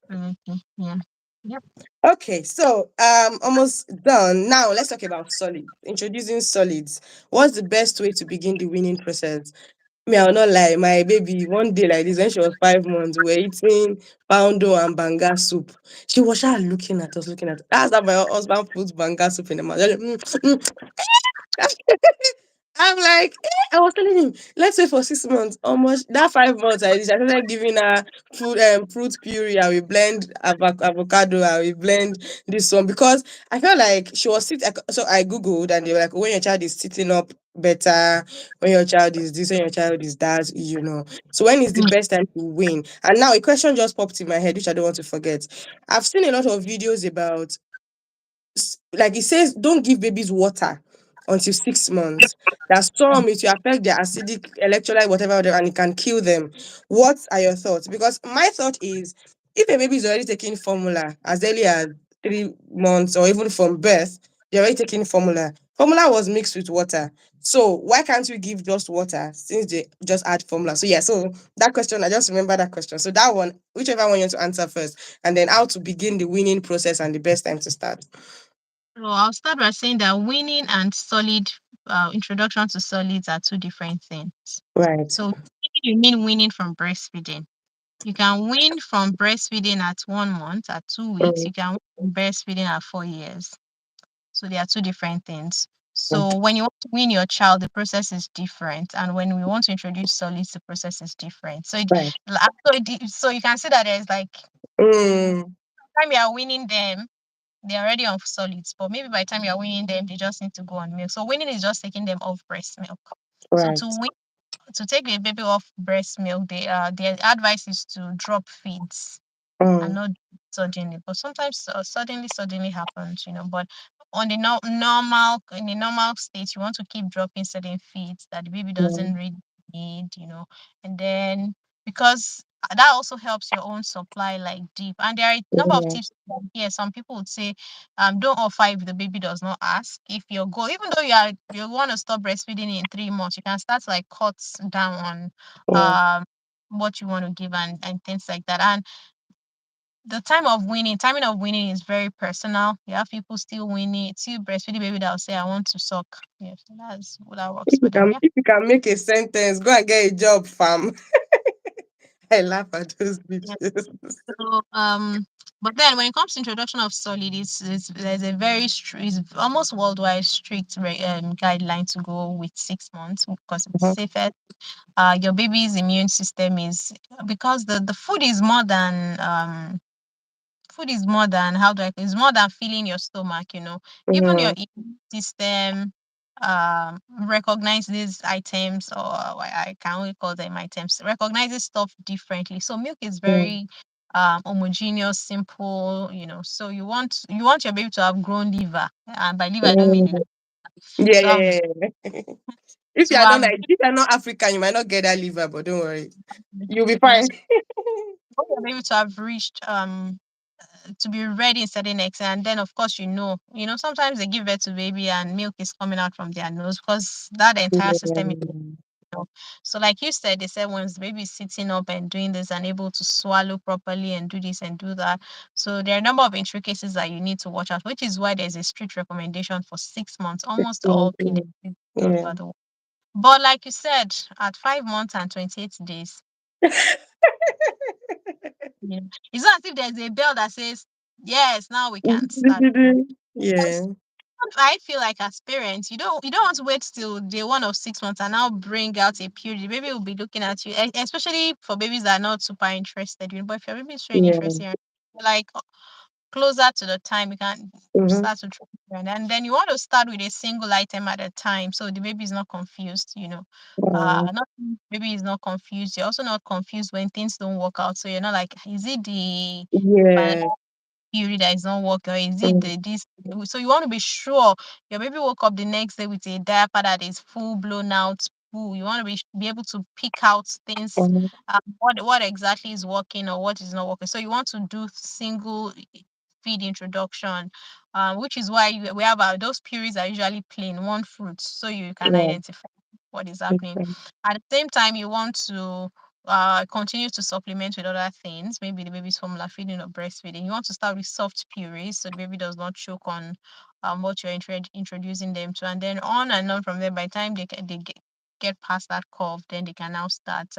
absolutely, yeah, yep. okay. So almost done. Now let's talk about solids. Introducing solids. What's the best way to begin the weaning process? Me, I will not lie. My baby, one day like this, when she was 5 months, we were eating poundo and banga soup. She was just looking at us, looking at us. That's how my husband puts banga soup in the mouth. Just like, I'm like, I was telling him, let's wait for 6 months. Almost that 5 months, I started giving her fruit puree. I will blend avocado. I will blend this one because I felt like she was sitting. So I googled and they were like, when your child is sitting up better, when your child is this, when your child is that. So when is the best time to win? And now a question just popped in my head, which I don't want to forget. I've seen a lot of videos about like it says, don't give babies water until 6 months. That some it will affect their acidic electrolyte, whatever, and it can kill them. What are your thoughts? Because my thought is, if a baby is already taking formula as early as 3 months or even from birth, they're already taking formula. Formula was mixed with water. So why can't we give just water since they just add formula? So yeah, so that question, I just remember that question. So that one, whichever one you want to answer first, and then how to begin the winning process and the best time to start. So I'll start by saying that winning and solid introduction to solids are two different things. Right. So you mean winning from breastfeeding? You can wean from breastfeeding at 1 month, at 2 weeks. Mm, You can wean from breastfeeding at 4 years. So they are two different things. So okay. when you want to wean your child, the process is different, and when we want to introduce solids, the process is different. So Right. so you can see that there's like Mm, time you are weaning them, they're already on solids, but maybe by the time you're weaning them, they just need to go on milk. So weaning is just taking them off breast milk. So right. to take a baby off breast milk, the advice is to drop feeds and Mm, not suddenly. But sometimes suddenly happens, But on the in the normal state, you want to keep dropping certain feeds that the baby doesn't mm, really need, and then because that also helps your own supply like deep. And there are a number of yeah, tips here. Some people would say, don't offer if the baby does not ask. If your goal, even though you want to stop breastfeeding in 3 months, you can start like cuts down yeah, on what you want to give and things like that. And the timing of winning is very personal. You have people still winning, still breastfeeding baby that will say, I want to suck. Yeah, so that's what that works for them. Yeah. if you can make a sentence, go and get a job, fam. I laugh at those Yeah. bitches. So but then when it comes to introduction of solid, there's a very it's almost worldwide strict guideline to go with 6 months because it's Mhm, safest. Your baby's immune system is because the food is more than it's more than filling your stomach. Even your mhm, immune system recognize these items, or I can only call them items, recognizes stuff differently. So milk is mm, very homogeneous, simple. So you want your baby to have grown liver, and by liver I don't mean mm. Yeah, to have yeah, yeah, yeah. If you to are not have like, if you are not African, you might not get that liver, but don't worry, you'll be fine. yes, you want your baby to have reached to be ready in certain extent. And then of course sometimes they give birth to baby and milk is coming out from their nose because that entire system is Yeah, know. So like you said, they said once the baby is sitting up and doing this and able to swallow properly and do this and do that. So there are a number of intricacies that you need to watch out, which is why there's a strict recommendation for 6 months. Almost all mm, pediatrics all yeah. over the world. But like you said, at 5 months and 28 days, it's not as if there's a bell that says, yes, now we can start. Yeah, I feel like as parents, you don't want to wait till day one of 6 months and now bring out a period. The baby will be looking at you, especially for babies that are not super interested. But if your baby is showing yeah. interest here, like closer to the time, you can Mm-hmm. start to try, and then you want to start with a single item at a time, so the baby is not confused. Not baby is not confused. You're also not confused when things don't work out. So you're not like, is it the Yeah. period that is not working, or is it Mm, the this? So you want to be sure your baby woke up the next day with a diaper that is full blown out full. You want to be able to pick out things, mhm, what exactly is working or what is not working. So you want to do single feed introduction, which is why we have those periods are usually plain one fruit, so you can yeah. identify what is happening. Okay. At the same time, you want to continue to supplement with other things, maybe the baby's formula feeding or breastfeeding. You want to start with soft purees so the baby does not choke on what you're introducing them to, and then on and on from there. By the time they get past that curve, then they can now start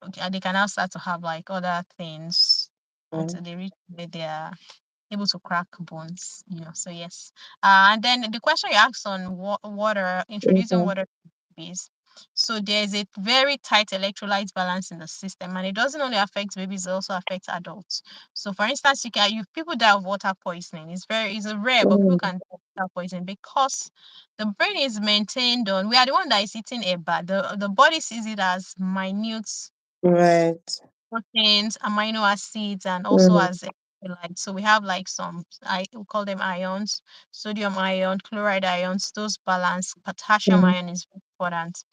okay, they can now start to have like other things Mm, until they reach where they are able to crack bones. So yes. And then the question you asked on water, introducing mhm, water to babies. So there's a very tight electrolyte balance in the system, and it doesn't only affect babies, it also affects adults. So for instance, you people die of water poisoning. It's a rare, but people mm, can die of water poisoning because the brain is maintained on, we are the one that is eating a bad. The body sees it as minute right. proteins, amino acids, and also Mm, as electrolytes. So we have like we call them ions, sodium ion, chloride ions, those balance. Potassium mm, ion is very important.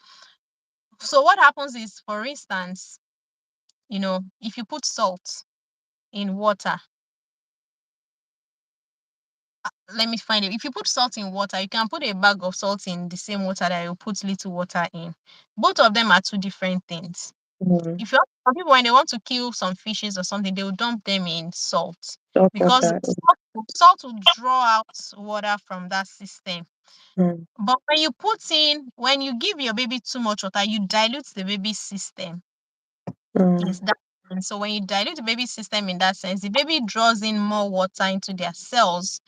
So what happens is, for instance, if you put salt in water, let me find it. If you put salt in water, you can put a bag of salt in the same water that you put little water in. Both of them are two different things. mm. If you some people, when they want to kill some fishes or something, they will dump them in salt Salt because water. salt will draw out water from that system. Mm, But when you give your baby too much water, you dilute the baby's system. Mm. Yes, that. And so when you dilute the baby system in that sense, the baby draws in more water into their cells,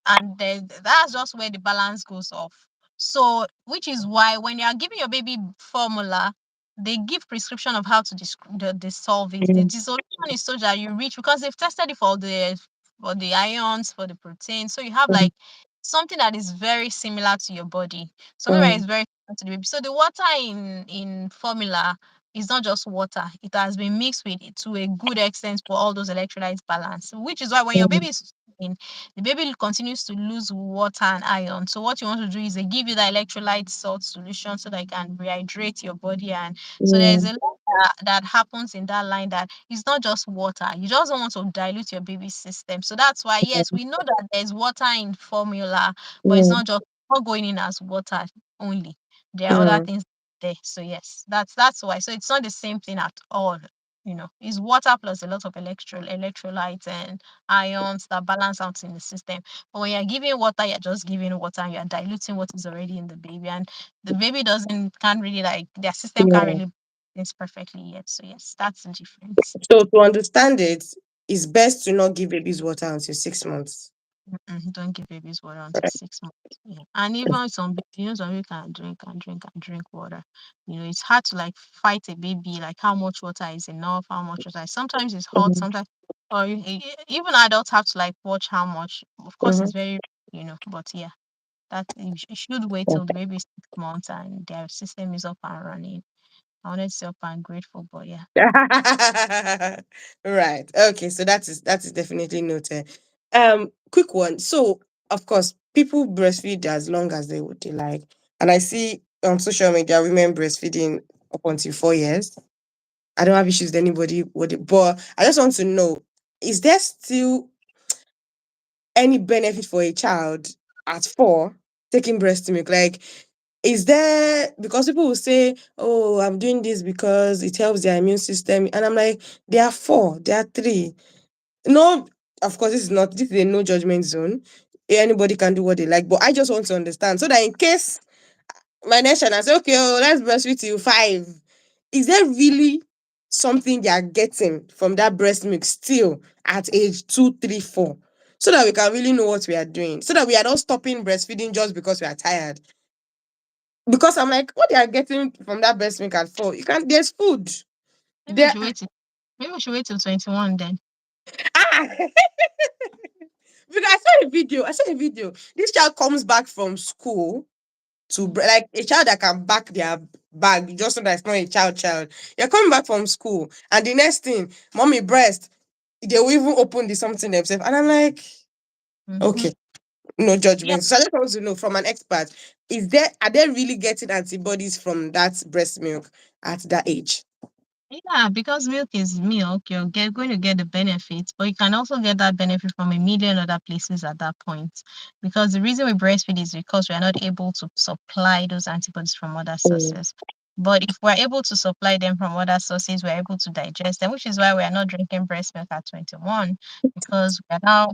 and then that's just where the balance goes off. So, which is why when you are giving your baby formula, they give prescription of how to dissolve it. The Mm. dissolution is so that you reach, because they've tested it for the ions, for the protein. So you have Mm. like something that is very similar to your body, something that Mm. is very similar to the baby. So the water in formula is not just water; it has been mixed with it to a good extent for all those electrolytes balance. Which is why when your baby Mm. is the baby continues to lose water and iron. So what you want to do is they give you the electrolyte salt solution so that you can rehydrate your body. And so there's a Mm. lot that happens in that line, that it's not just water. You just don't want to dilute your baby's system. So that's why, yes, we know that there's water in formula, but it's Mm. not just not going in as water only. There are other Mm. things there. So yes, that's why. So it's not the same thing at all. It's water plus a lot of electrolytes and ions that balance out in the system. But when you're giving water, you're just giving water and you're diluting what is already in the baby. And the baby can't really, like, their system can't Yeah. really this perfectly yet. So yes, that's the difference. So to understand it, it's best to not give babies water until 6 months. Don't give babies water until Right. 6 months. Yeah. And even some baby can drink and drink and drink water. It's hard to like fight a baby, like how much water is enough, how much water. Sometimes it's hot, Mhm. sometimes, or even adults have to like watch how much. Of course, Mhm. it's very, but yeah, that you should wait till the Okay. baby is 6 months and their system is up and running. I wanted to say up and grateful, but yeah. Right. Okay. So that is definitely noted. Quick one. So of course, people breastfeed as long as they like, and I see on social media women breastfeeding up until 4 years. I don't have issues with anybody with it, but I just want to know: is there still any benefit for a child at 4 taking breast milk? Like, is there, because people will say, "Oh, I'm doing this because it helps their immune system," and I'm like, they are 4, they are 3. No, of course, this is a no judgment zone. Anybody can do what they like, but I just want to understand so that in case my next child, I say, okay, oh, let's breastfeed till 5. Is there really something they are getting from that breast milk still at age 2, 3, 4? So that we can really know what we are doing. So that we are not stopping breastfeeding just because we are tired. Because I'm like, what they are getting from that breast milk at 4? You can't, there's food. Maybe we There should wait till maybe we should wait till 21 then. ah because I saw a video. This child comes back from school to Mm. like a child that can back their bag just so that it's not a child. You're coming back from school, and the next thing, mommy breast, they will even open the something themselves. And I'm like, Mm-hmm. okay, no Yeah. judgment. So I just want to know from an expert, are they really getting antibodies from that breast milk at that age? Yeah, because milk is milk, going to get the benefits, but you can also get that benefit from a million other places at that point. Because the reason we breastfeed is because we are not able to supply those antibodies from other Mm. sources. But if we're able to supply them from other sources, we're able to digest them, which is why we are not drinking breast milk at 21, because we are now.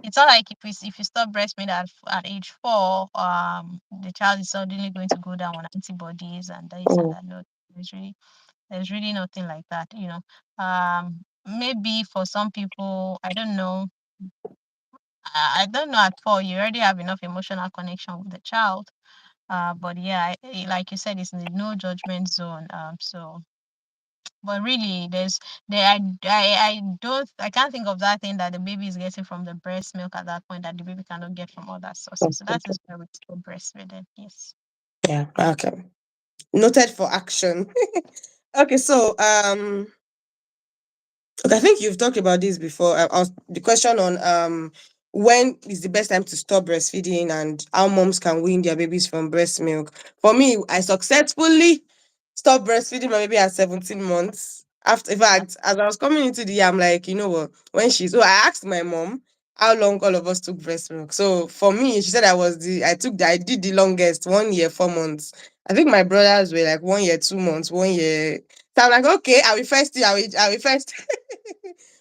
It's not like if you stop breastfeeding at age 4, the child is suddenly going to go down on antibodies and this and Mm. that. No, there's really nothing like that. Maybe for some people, I don't know. I don't know, at 4 you already have enough emotional connection with the child. But yeah, like you said, it's in no judgment zone. So, but really, I can't think of that thing that the baby is getting from the breast milk at that point that the baby cannot get from other sources. So that is why we still breastfeeding. Yes. Yeah, okay. Noted for action. Okay, so okay, I think you've talked about this before. The question on when is the best time to stop breastfeeding and how moms can wean their babies from breast milk. For me, I successfully stopped breastfeeding my baby at 17 months. After, in fact, as I was coming into the year, I'm like, you know what? So I asked my mom how long all of us took breast milk. So for me, she said I did the longest, 1 year, 4 months. I think my brothers were like 1 year, 2 months, 1 year. So I'm like, okay, I will first.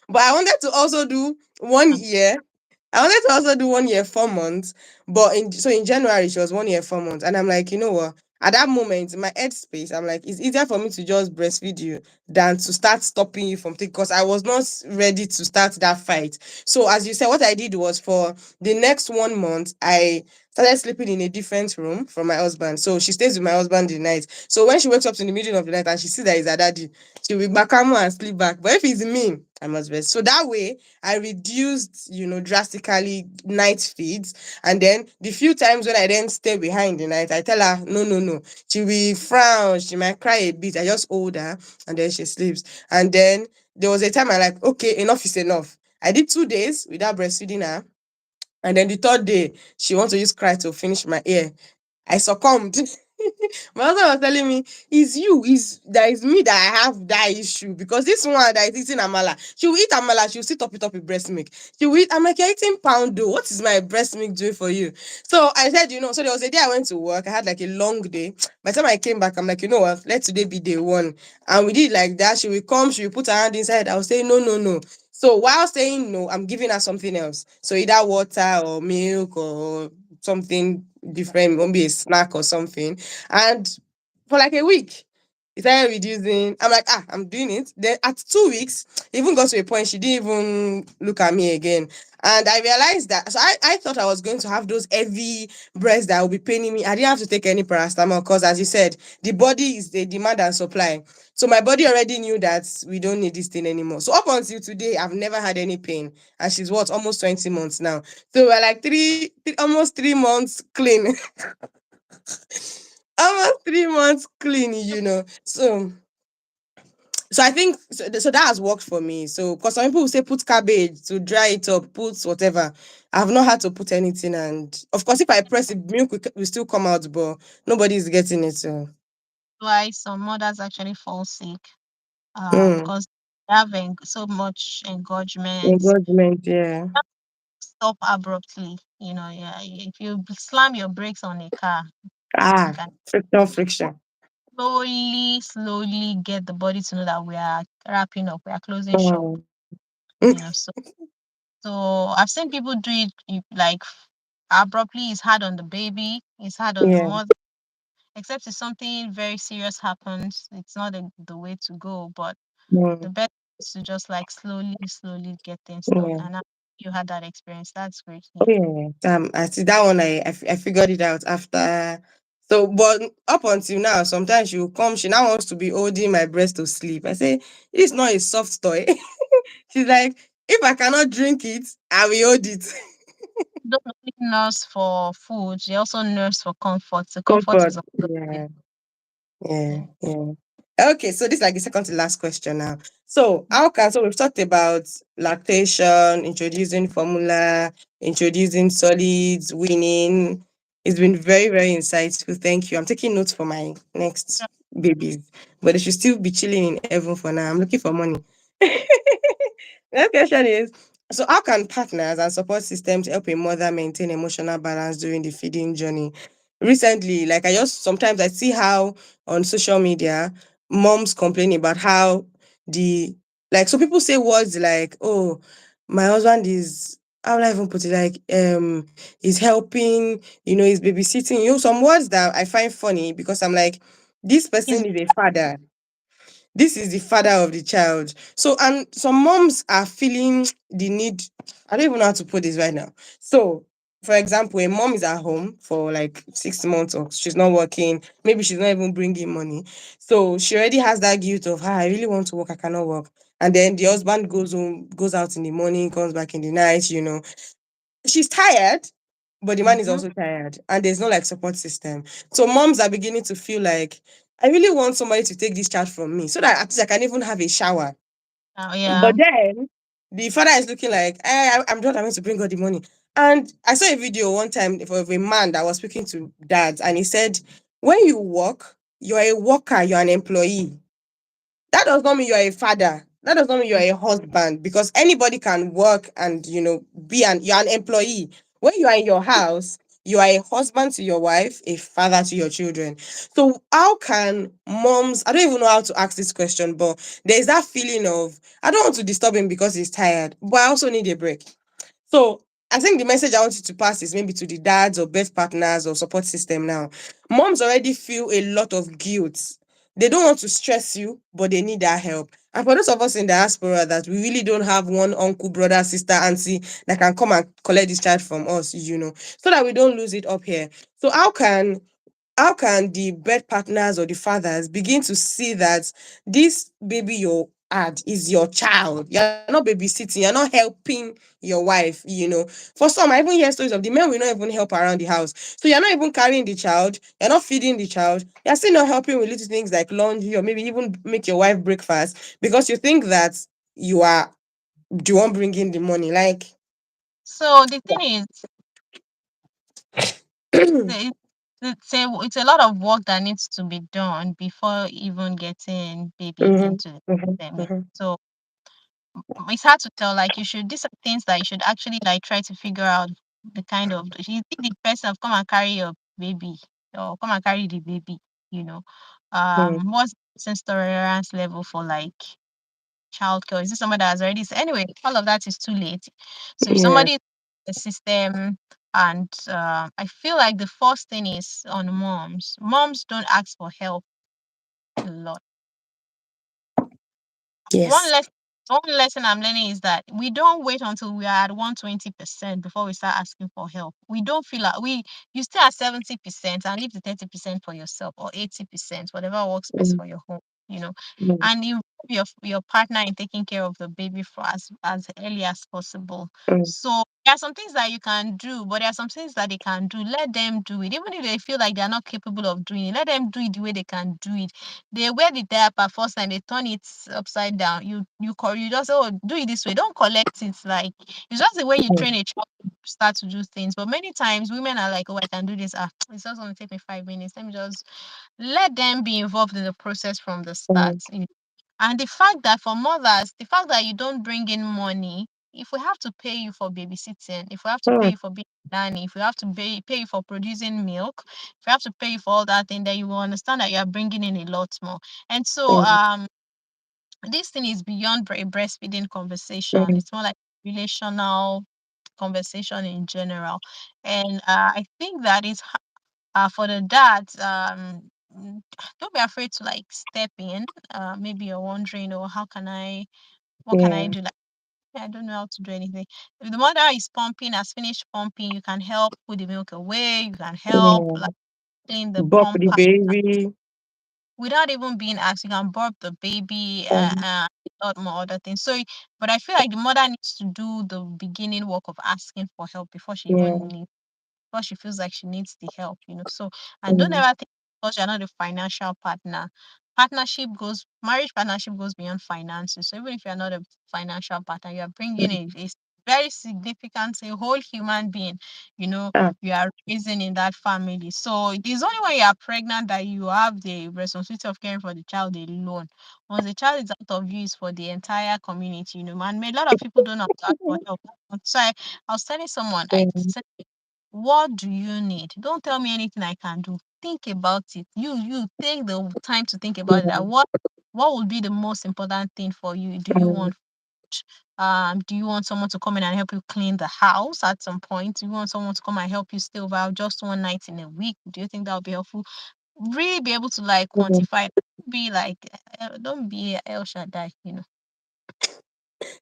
But I wanted to also do 1 year. I wanted to also do 1 year, 4 months. But in January, she was 1 year, 4 months. And I'm like, you know what? at that moment in my head space, I'm like, it's easier for me to just breastfeed you than to start stopping you from taking, because I was not ready to start that fight. So as you said, what I did was for the next 1 month, I started sleeping in a different room from my husband. So she stays with my husband the night. So when she wakes up in the middle of the night and she sees that it's her daddy, she'll be back and sleep back. But if it's me, I must rest. So that way I reduced, drastically night feeds. And then the few times when I then stay behind the night, I tell her, no, no, no. She will frown, she might cry a bit. I just hold her and then she sleeps. And then there was a time I like, okay, enough is enough. I did 2 days without breastfeeding her. And then the third day, she wants to use cry to finish my ear. I succumbed. My husband was telling me, "Is you, is that is me that I have that issue, because this one that is eating amala, she will eat amala, she will still top it up with breast milk. She will eat, I'm like, you're eating poundo. What is my breast milk doing for you?" So I said, so there was a day I went to work, I had like a long day. By the time I came back, I'm like, you know what, let today be day one. And we did like that. She will come, she will put her hand inside. I will say, no, no, no. So while saying no, I'm giving her something else. So either water or milk or something different, maybe a snack or something. And for like a week, it started reducing. I'm like, I'm doing it. Then at 2 weeks, it even got to a point she didn't even look at me again. And I realized that, so I thought I was going to have those heavy breasts that will be paining me. I didn't have to take any paracetamol because, as you said, the body is the demand and supply. So my body already knew that we don't need this thing anymore. So up until today, I've never had any pain. And she's what, almost 20 months now. So we're like almost 3 months clean. Almost 3 months clean, So I think so that has worked for me. So because some people will say put cabbage to dry it up, put whatever. I've not had to put anything, and of course, if I press it, milk will still come out, but nobody's getting it. So Why some mothers actually fall sick, mm, because they have so much engorgement. engagement, yeah. Stop abruptly. Yeah, if you slam your brakes on a car, you Ah, can friction. slowly get the body to know that we are wrapping up, we are closing shop. Mm. So I've seen people do it like abruptly. It's hard on the baby, it's hard on the Yeah. mother. Except if something very serious happens, it's not the way to go. But Mm. the best is to just like slowly get things done. Yeah. And now you had that experience. That's great. Oh, Yeah. yeah. I see that one. I figured it out after. So, but up until now, sometimes she will come. She now wants to be holding my breast to sleep. I say, it's not a soft toy. She's like, if I cannot drink it, I will hold it. Don't only nurse for food, they also nurse for comfort. The comfort Comfort. is also good. Yeah. Yeah. Yeah. Yeah. Okay, so this is like the second to last question now. So we've talked about lactation, introducing formula, introducing solids, weaning. It's been very, very insightful. Thank you. I'm taking notes for my next babies, but they should still be chilling in heaven for now. I'm looking for money. Next question is, so how can partners and support systems help a mother maintain emotional balance during the feeding journey? Recently, like sometimes I see how on social media moms complain about how the so people say words like, oh, my husband is, how will I even put it, like he's helping, he's babysitting, some words that I find funny, because I'm like, this Is person is a father, this is the father of the child. So, and some moms are feeling the need. I don't even know how to put this right now. So, for example, a mom is at home for like 6 months, or she's not working. Maybe she's not even bringing money. So she already has that guilt of, I really want to work, I cannot work. And then the husband goes home, goes out in the morning, comes back in the night. She's tired, but the man is mm-hmm. also tired, and there's no like support system. So moms are beginning to feel like, I really want somebody to take this child from me so that at least I can even have a shower. Yeah. But then the father is looking like, I'm not having to bring all the money. And I saw a video one time of a man that was speaking to dads, and he said, when you work, you're a worker, you're an employee. That does not mean you're a father. That does not mean you're a husband, because anybody can work and you're an employee. When you are in your house, you are a husband to your wife, a father to your children. So how can moms, I don't even know how to ask this question, but there's that feeling of, I don't want to disturb him because he's tired, but I also need a break. So I think the message I want you to pass is maybe to the dads or birth partners or support system now. Moms already feel a lot of guilt. They don't want to stress you, but they need that help. And for those of us in diaspora that we really don't have one uncle, brother, sister, auntie that can come and collect this child from us, so that we don't lose it up here. So how can the birth partners or the fathers begin to see that this baby you had is your child? You're not babysitting, you're not helping your wife. For some, I even hear stories of the men will not even help around the house. So you're not even carrying the child, you're not feeding the child, you're still not helping with little things like laundry or maybe even make your wife breakfast because you think that you are the one bringing the money. Like, So the thing is, the- it's a lot of work that needs to be done before even getting babies mhm, into the mhm, system. mhm, So it's hard to tell. Like, you should, these are things that you should actually like try to figure out the kind of, if you think the person have come and carry your baby or come and carry the baby, you know, mhm. what's the person's tolerance level for like childcare? Is this somebody that has already anyway? All of that is too late. So if Yeah. somebody is in the system, and I feel like the first thing is on moms. Moms don't ask for help a lot. One Yes. lesson one lesson I'm learning is that we don't wait until we are at 120% before we start asking for help. We don't feel like you stay at 70% and leave the 30% for yourself, or 80%, whatever works best Mm, for your home, you know. mm, And you your partner in taking care of the baby for as early as possible. mm, So there are some things that you can do, but there are some things that they can do. Let them do it. Even if they feel like they're not capable of doing it, let them do it the way they can do it. They wear the diaper first time, they turn it upside down. You just say, oh, do it this way. Don't collect it. Like, it's just the way you mm, train a child to start to do things. But many times women are like, oh, I can do this. It's just gonna take me 5 minutes. Let me just let them be involved in the process from the start. mm, And the fact that for mothers, the fact that you don't bring in money, if we have to pay you for babysitting, if we have to pay mm, you for being a nanny, if we have to pay you for producing milk, if we have to pay you for all that thing, then you will understand that you are bringing in a lot more. And so, mm, this thing is beyond a breastfeeding conversation. mm. It's more like relational conversation in general. And I think that is for the dads. Don't be afraid to like step in. Maybe you're wondering, oh, what can I Yeah. do? Like, I don't know how to do anything. If the mother is pumping, has finished pumping, you can help put the milk away. You can help Yeah. like clean the Bop pump the baby. without even being asked. You can burp the baby, Um, a lot more other things. So, but I feel like the mother needs to do the beginning work of asking for help before she even yeah. needs, before she feels like she needs the help. So, and don't Mm, ever think because you're not a financial partner. Marriage partnership goes beyond finances. So even if you're not a financial partner, you are bringing mm. a very significant, a whole human being, Ah, you are raising in that family. So it is only when you are pregnant that you have the responsibility of caring for the child alone. Once the child is out of you, it's for the entire community. And a lot of people don't know how to ask for help. So I was telling someone, I mm, said, what do you need? Don't tell me anything I can do. Think about it. You take the time to think about it. And mm, what would be the most important thing for you? mm, Do you want someone to come in and help you clean the house at some point? Do you want someone to come and help you stay over just one night in a week? Do you think that would be helpful? Really be able to like mm. quantify it. Be like, don't be El Shaddai.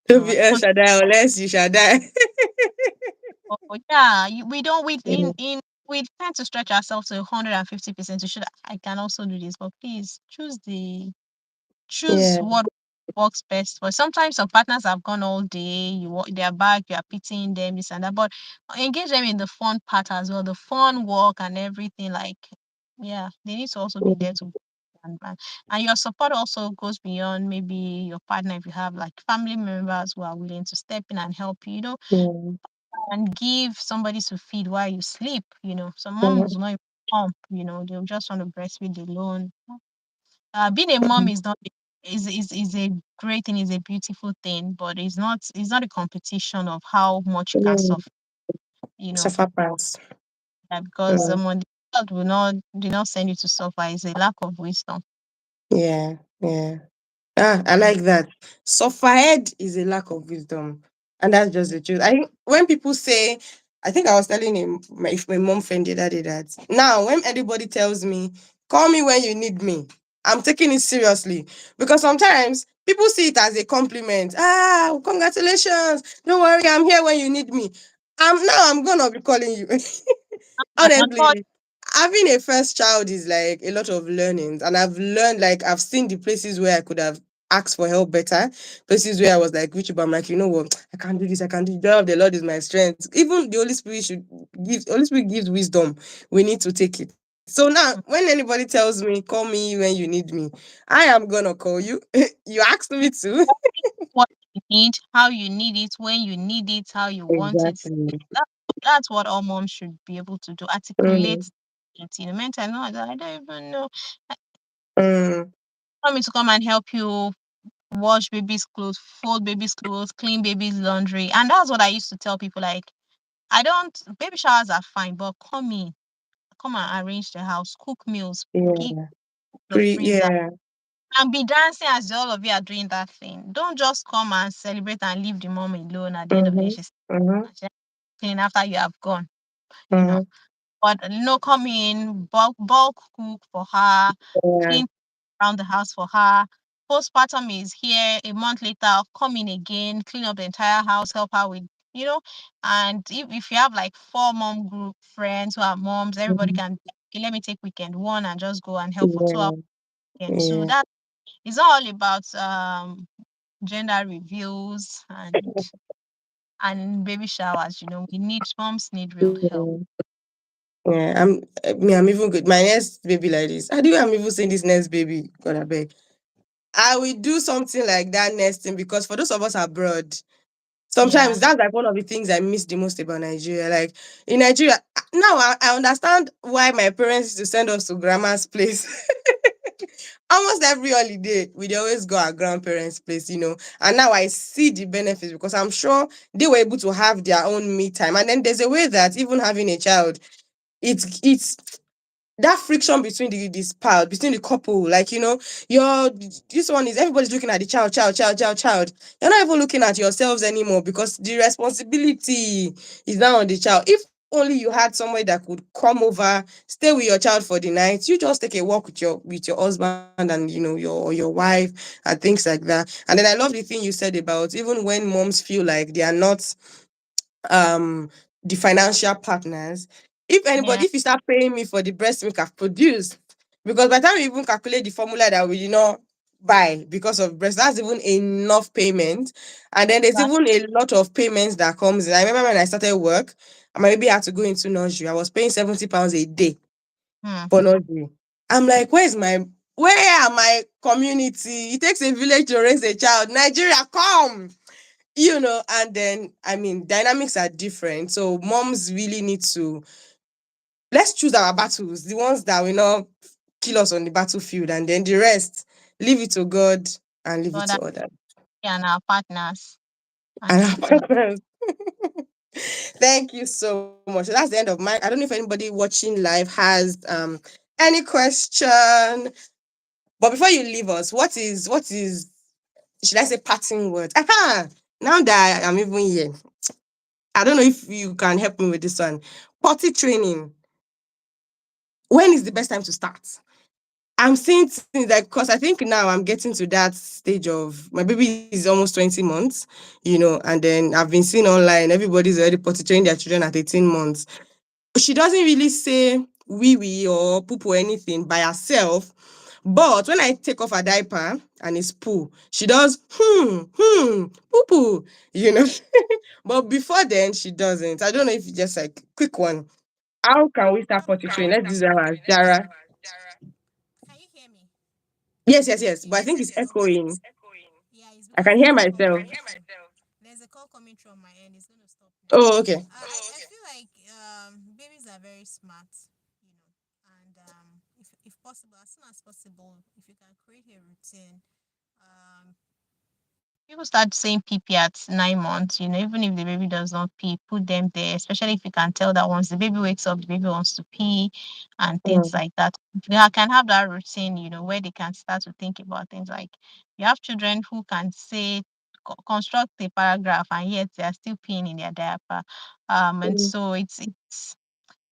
Don't No, be El Shaddai unless you Shaddai. yeah, we don't we Mm, we tend to stretch ourselves to 150%. You should I can also do this, but please choose yeah. what works best. But sometimes some partners have gone all day, they're back, you are pitying them, this and that. But engage them in the fun part as well, the fun work and everything. Like, yeah, they need to also be there Mm, to and your support also goes beyond maybe your partner. If you have like family members who are willing to step in and help you, mm, and give somebody to feed while you sleep. Some moms mm, will not even they'll just want to breastfeed alone. Being a mom is not is a great thing, is a beautiful thing, but it's not a competition of how much you can mm. suffer, you know, Suffer pass. because Mm, when the God will not did not send you to suffer. It's a lack of wisdom. yeah. Yeah. Ah, I Mm. like that. Sufferhead is a lack of wisdom. And that's just the truth. I think when people say, I think I was telling him if my mom friend the other day that now when anybody tells me, call me when you need me, I'm taking it seriously. Because sometimes people see it as a compliment. Ah, congratulations. Don't worry, I'm here when you need me. I'm gonna be calling you. And call Honestly, having a first child is like a lot of learnings, and I've learned, like, I've seen the places where I could have asked for help better, places where I was like, which, but I'm like, you know what, I can't do this, I can't do the joy of the Lord is my strength. Even the Holy Spirit should give, Holy Spirit gives wisdom. We need to take it. So now, when anybody tells me, call me when you need me, I am gonna call you. You asked me to. what you need, how you need it, when you need it, how you want it. Exactly. That, that's what all moms should be able to do. Articulate Mm, it. You know, mental, no, I don't even know. I mm, want me to come and help you wash baby's clothes, fold baby's clothes, clean baby's laundry. And that's what I used to tell people, like, I don't, baby showers are fine, but come and arrange the house, cook meals, keep yeah. the freezer, Yeah. and be dancing as all of you are doing that thing. Don't just come and celebrate and leave the mom alone at the end of the day. Mm-hmm. She's Mm-hmm. cleaning after you have gone, you know. Mm-hmm. But come in, bulk cook for her, Yeah. clean around the house for her. Postpartum is here a month later, come in again, clean up the entire house, help her with, you know. And if you have like 4 mom group friends who are moms, everybody Mhm. can, okay, let me take weekend 1 and just go and help for 2 hours. Yeah, And two. yeah. That is all about gender reviews and baby showers. You know, we need moms need real help. Mhm. Yeah, I'm even good. My next baby like this. I do I'm even saying this next baby. God I beg. I will do something like that next thing because for those of us abroad, sometimes Yeah, that's like one of the things I miss the most about Nigeria. Like in Nigeria, now I understand why my parents used to send us to grandma's place. Almost every holiday, we'd always go our grandparents' place, And now I see the benefits because I'm sure they were able to have their own me time. And then there's a way that even having a child, it's that friction between the spouse, between the couple, like your this one is everybody's looking at the child, child, child, child, child. You're not even looking at yourselves anymore because the responsibility is now on the child. If only you had somebody that could come over, stay with your child for the night, you just take a walk with your husband and your wife and things like that. And then I love the thing you said about even when moms feel like they are not um the financial partners. If yeah, anybody, if you start paying me for the breast milk I've produced, because by the time we even calculate the formula that we buy because of breast, that's even enough payment. And then there's but even a lot of payments that comes in. I remember when I started work, I maybe had to go into nursery. I was paying £70 a day hmm, for nursery. I'm like, where are my community? It takes a village to raise a child. Nigeria, come. And then I mean dynamics are different, so moms really need to, let's choose our battles, the ones that will not kill us on the battlefield, and then the rest, leave it to God and leave it God to others. and our partners and And leave our it to partners. Thank you so much. So that's the end of mine. I don't know if anybody watching live has any question, but before you leave us, what is should I say parting words? Aha! Now that I'm even here, I don't know if you can help me with this one. Potty training. When is the best time to start? I'm seeing things like, because I think now I'm getting to that stage of my baby is almost 20 months, and then I've been seeing online everybody's already potty training their children at 18 months. She doesn't really say wee wee or poop or anything by herself. But when I take off her diaper and it's poo, she does poo poo, you know. But before then, she doesn't. I don't know if it's just like quick one. How can we start potty training? Let's use her as Jara. Can you hear me? Yes, yes, yes. But I think it's echoing. Yeah, it's I because can there's hear a call myself. coming through. There's a call coming through on my end. It's gonna stop now. Oh, okay. I feel like babies are very smart, you know, and if possible, as soon as possible, if you can create a routine, um, people start saying pee pee at 9 months, even if the baby does not pee, put them there, especially if you can tell that once the baby wakes up, the baby wants to pee and things Mm, like that. They can have that routine, where they can start to think about things like you have children who can say construct a paragraph, and yet they are still peeing in their diaper. And Mm. so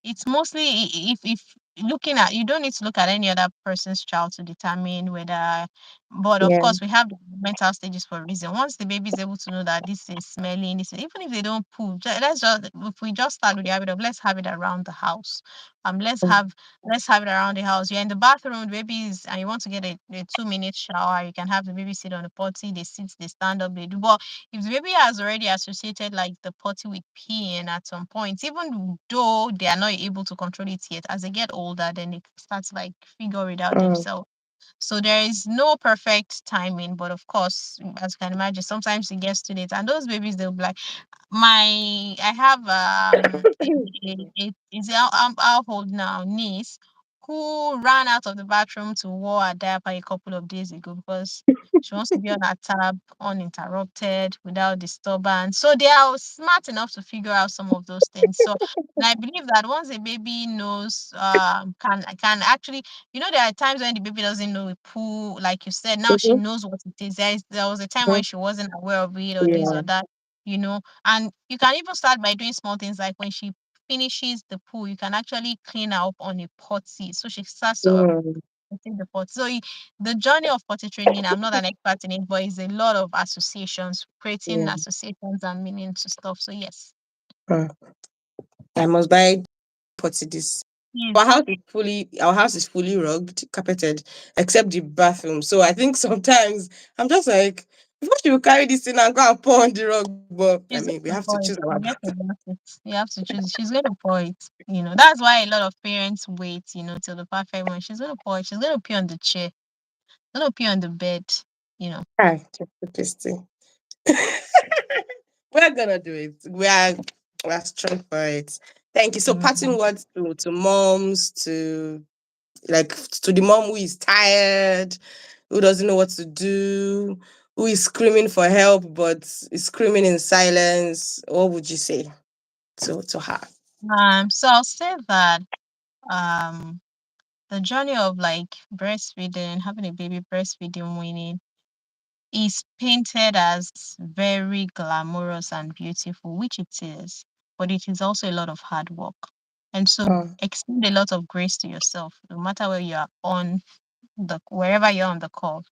it's mostly if looking at, you don't need to look at any other person's child to determine whether, but of Yeah. course we have the mental stages for a reason. Once the baby is able to know that this is smelling, this is, even if they don't poop, let's just, if we just start with the habit of let's have it around the house. Mm. Let's have it around the house. You're in the bathroom, the baby is, and you want to get a 2 minute shower, you can have the baby sit on the potty, they sit, they stand up, they do. But if the baby has already associated like the potty with peeing at some point, even though they are not able to control it yet, as they get older, then they start to like figure it out Mm. themselves. So there is no perfect timing, but of course, as you can imagine, sometimes it gets too late, and those babies they'll be like, I have is our hold now niece who ran out of the bathroom to wear a diaper a couple of days ago because she wants to be on her tab uninterrupted without disturbance. So they are smart enough to figure out some of those things. So and I believe that once a baby knows, can actually, there are times when the baby doesn't know a poo, like you said. Now she Mhm. knows what it is. There was a time when Mhm. she wasn't aware of it or this Yeah. or that. And you can even start by doing small things like when she finishes the pool, you can actually clean her up on a potty. So she starts to Mm. take the pot. So the journey of potty training, I'm not an expert in it, but it's a lot of associations, creating Yeah. associations and meaning to stuff. So yes, Mm. I must buy potty this. please. Our house is fully rugged, carpeted, except the bathroom. So I think sometimes I'm just like, before she will carry this thing and go and pour on the rug. But I mean, She's we have to going to choose pour it. our Forget battle. about it. You have to choose. She's going to pour it. That's why a lot of parents wait, till the perfect one. She's going to pour it. She's going to pee on the chair. Going to pee on the bed. You know. Hi, this thing. We're gonna do it. We're strong for it. Thank you. So, Mhm. parting words to moms, to the mom who is tired, who doesn't know what to do, who is screaming for help but is screaming in silence. What would you say to her? So I'll say that um the journey of like breastfeeding, having a baby, breastfeeding, weaning is painted as very glamorous and beautiful, which it is, but it is also a lot of hard work. And so Mm, extend a lot of grace to yourself, no matter where you are on wherever you're on the call.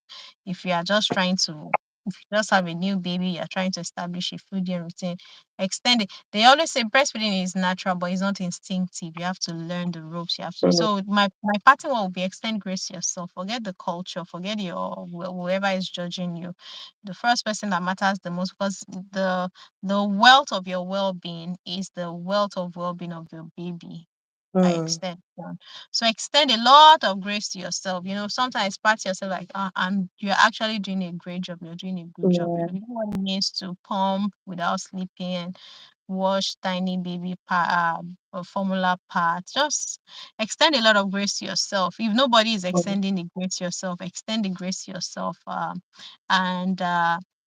If you are just trying to, if you just have a new baby, you're trying to establish a feeding routine, extend it. They always say breastfeeding is natural, but it's not instinctive. You have to learn the ropes. You have to. mm, So my pattern will be extend grace to yourself. Forget the culture. Forget whoever is judging you. The first person that matters the most, because the wealth of your well-being is the wealth of well-being of your baby by mm, extension. So extend a lot of grace to yourself. Sometimes pat yourself like, you're actually doing a great job. You're doing a good job. yeah, You know what it means to pump without sleeping, wash tiny baby formula parts. Just extend a lot of grace to yourself. If nobody is mm, extending the grace to yourself, extend the grace to yourself. And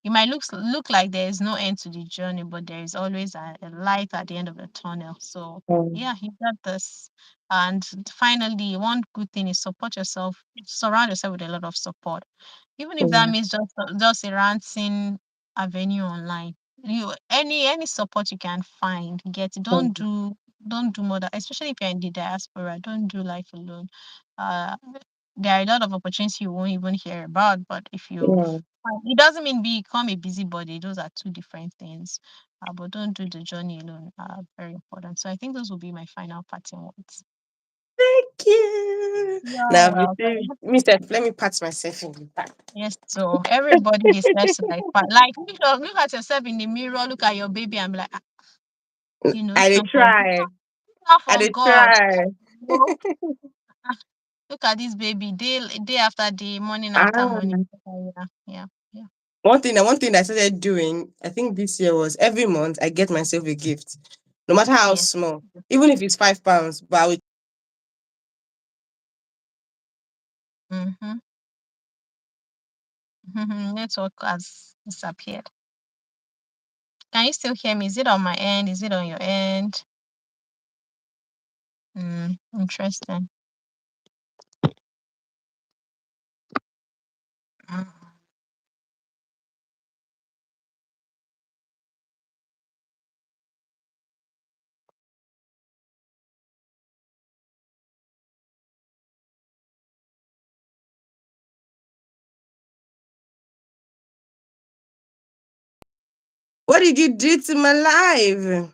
it might look like there is no end to the journey, but there is always a light at the end of the tunnel. So mm, yeah, you got this. And finally, one good thing is support yourself. Surround yourself with a lot of support, even if that yeah, means just a ranting avenue online. Any support you can find, get it. mm, Don't do more that, especially if you're in the diaspora. Don't do life alone. Uh, there are a lot of opportunities you won't even hear about, but if you, yeah. it doesn't mean become a busybody. Those are two different things. But don't do the journey alone. Very important. So I think those will be my final parting words. Thank you. Now, Yeah, let me pat myself in the back. yes, so everybody deserves to like look at yourself in the mirror, look at your baby and be like, I did for try. not I for did God. try. You know, ah, look at this baby day after day, morning after Ah. morning. Yeah, yeah, yeah. One thing I started doing, I think this year was every month I get myself a gift, no matter how Yes. small, even if it's £5. But I will Mm-hmm. Network has disappeared. Can you still hear me? Is it on my end? Is it on your end? Interesting. Mm. What did you do to my life?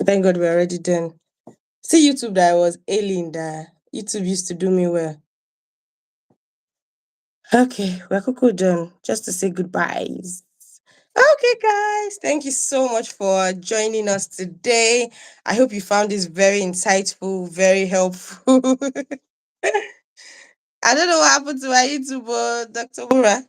Thank God we're already done. See YouTube that I was ailing that YouTube used to do me well. Okay, we're cuckoo done. Just to say goodbyes. Okay, guys, thank you so much for joining us today. I hope you found this very insightful, very helpful. I don't know what happened to my YouTube, Dr. Mura.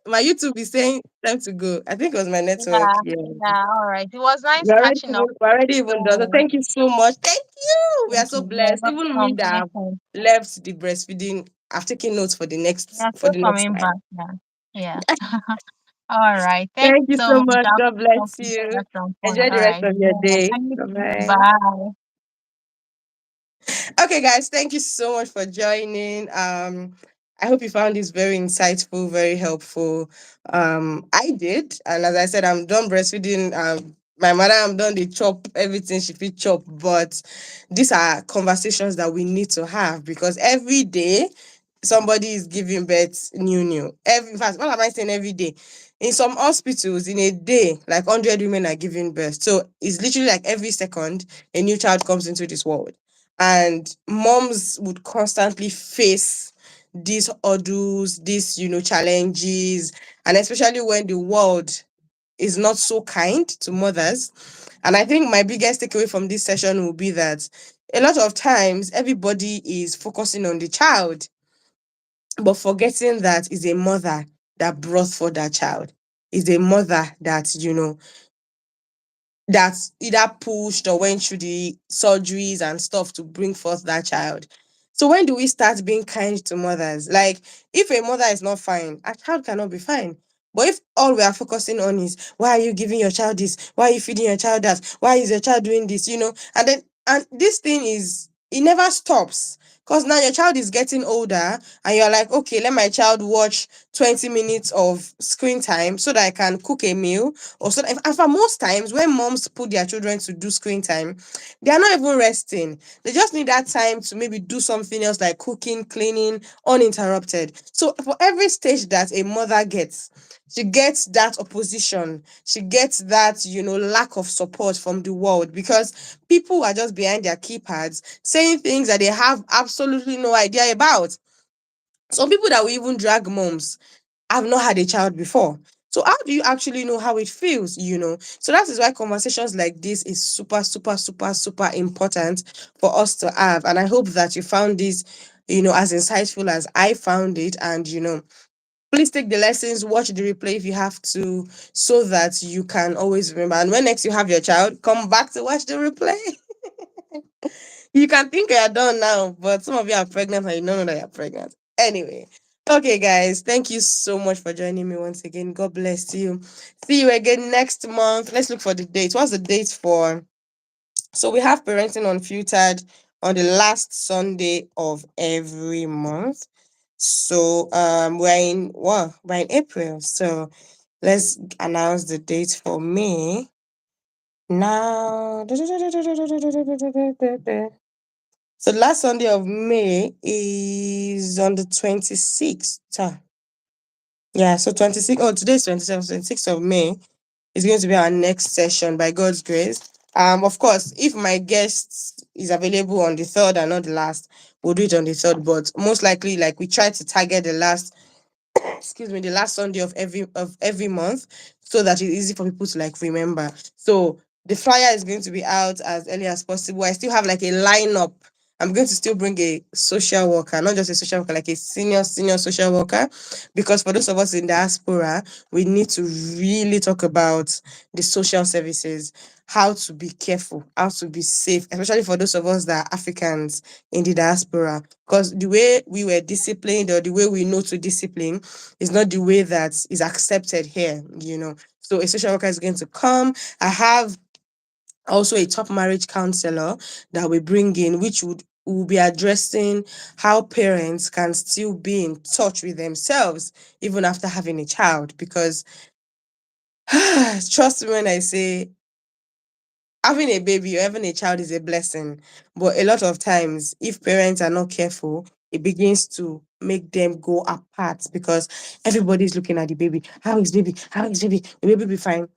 My YouTube is saying time to go. I think it was my network. Yeah, Yeah. yeah, all right. It was nice catching up We're with already you. even done. So So thank you so much. Thank you. We are thank so you. Yeah, blessed. Even me welcome that have anytime. left the breastfeeding, I've taken notes Yeah, for still the next coming time. back. Yeah. Yeah. All right. Thank Thank you you so so much. much. I'll God talk bless to you you. at some point. Enjoy All the rest right. of your Yeah. day. Thank Bye you. bye. Bye. Okay, guys, thank you so much for joining. I hope you found this very insightful, very helpful. I did, and as I said, I'm done breastfeeding. My mother, I'm done the chop everything she fit chop, but these are conversations that we need to have because every day somebody is giving birth new. Every in fact, what am I saying every day? In some hospitals, in a day, like 100 women are giving birth. So it's literally like every second a new child comes into this world and moms would constantly face these hurdles, these challenges, and especially when the world is not so kind to mothers. And I think my biggest takeaway from this session will be that a lot of times everybody is focusing on the child, but forgetting that is a mother that brought forth that child, is a mother that that either pushed or went through the surgeries and stuff to bring forth that child. So when do we start being kind to mothers? Like if a mother is not fine, a child cannot be fine. But if all we are focusing on is why are you giving your child this? Why are you feeding your child that? Why is your child doing this? And this thing is it never stops. Because now your child is getting older and you're like, okay, let my child watch 20 minutes of screen time so that I can cook a meal or so. And for most times, when moms put their children to do screen time, they are not even resting. They just need that time to maybe do something else like cooking, cleaning, uninterrupted. So for every stage that a mother gets, she gets that opposition. She gets that, lack of support from the world because people are just behind their keypads saying things that they have absolutely no idea about. Some people that will even drag moms I've not had a child before. So how do you actually know how it feels? So that is why conversations like this is super, super, super, super important for us to have. And I hope that you found this, as insightful as I found it. And please take the lessons, watch the replay if you have to, so that you can always remember. And when next you have your child, come back to watch the replay. You can think you're done now, but some of you are pregnant and you don't know that you're pregnant. Anyway, okay, guys, thank you so much for joining me once again. God bless you. See you again next month. Let's look for the date. What's the date for? So we have parenting unfiltered on the last Sunday of every month. So we're in April. So let's announce the date for May now. So the last Sunday of May is on the 26th. Yeah, so 26th. Oh, today's 27th, 26th of May is going to be our next session by God's grace. Of course, if my guest is available on the third and not the last, we'll do it on the third. But most likely, like we try to target the last the last Sunday of every month so that it's easy for people to like remember. So the flyer is going to be out as early as possible. I still have like a lineup. I'm going to still bring a social worker, not just a social worker, like a senior social worker, because for those of us in diaspora, we need to really talk about the social services, how to be careful, how to be safe, especially for those of us that are Africans in the diaspora. Because the way we were disciplined or the way we know to discipline is not the way that is accepted here. So a social worker is going to come. I have also a top marriage counselor that we bring in, which will be addressing how parents can still be in touch with themselves even after having a child. Because trust me when I say having a baby or having a child is a blessing. But a lot of times, if parents are not careful, it begins to make them go apart because everybody's looking at the baby. How is baby? How is baby? The baby be fine.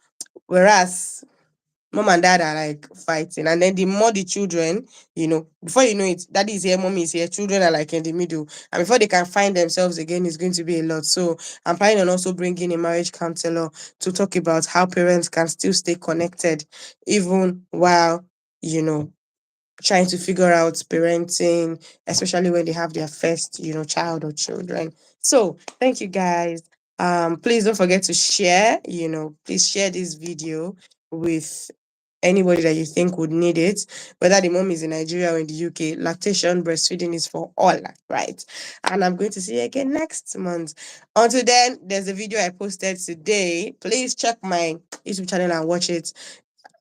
Whereas mom and dad are like fighting. And then the more the children, before you know it, daddy is here, mommy is here, children are like in the middle. And before they can find themselves again, it's going to be a lot. So I'm planning on also bringing a marriage counselor to talk about how parents can still stay connected even while, you know, trying to figure out parenting, especially when they have their first, child or children. So thank you guys. Please don't forget to share, please share this video with anybody that you think would need it, whether the mom is in Nigeria or in the UK. Lactation, breastfeeding is for all, right? And I'm going to see you again next month. Until then, there's a video I posted today. Please check my YouTube channel and watch it,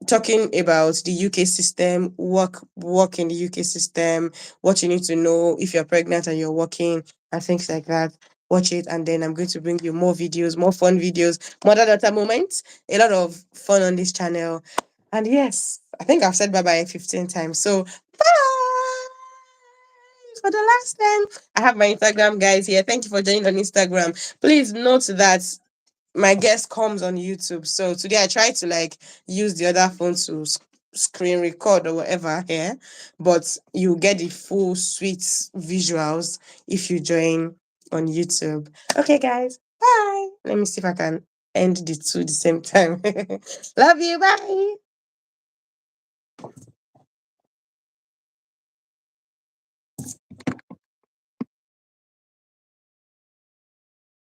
talking about the UK system, work in the UK system, what you need to know if you're pregnant and you're working, and things like that. Watch it, and then I'm going to bring you more videos, more fun videos, mother daughter moments, a lot of fun on this channel. And yes, I think I've said bye bye 15 times. So bye for the last time. I have my Instagram guys here. Thank you for joining on Instagram. Please note that my guest comes on YouTube. So today I tried to like use the other phone to screen record or whatever here, but you get the full sweet visuals if you join on YouTube. Okay, guys, bye. Let me see if I can end the two at the same time. Love you. Bye.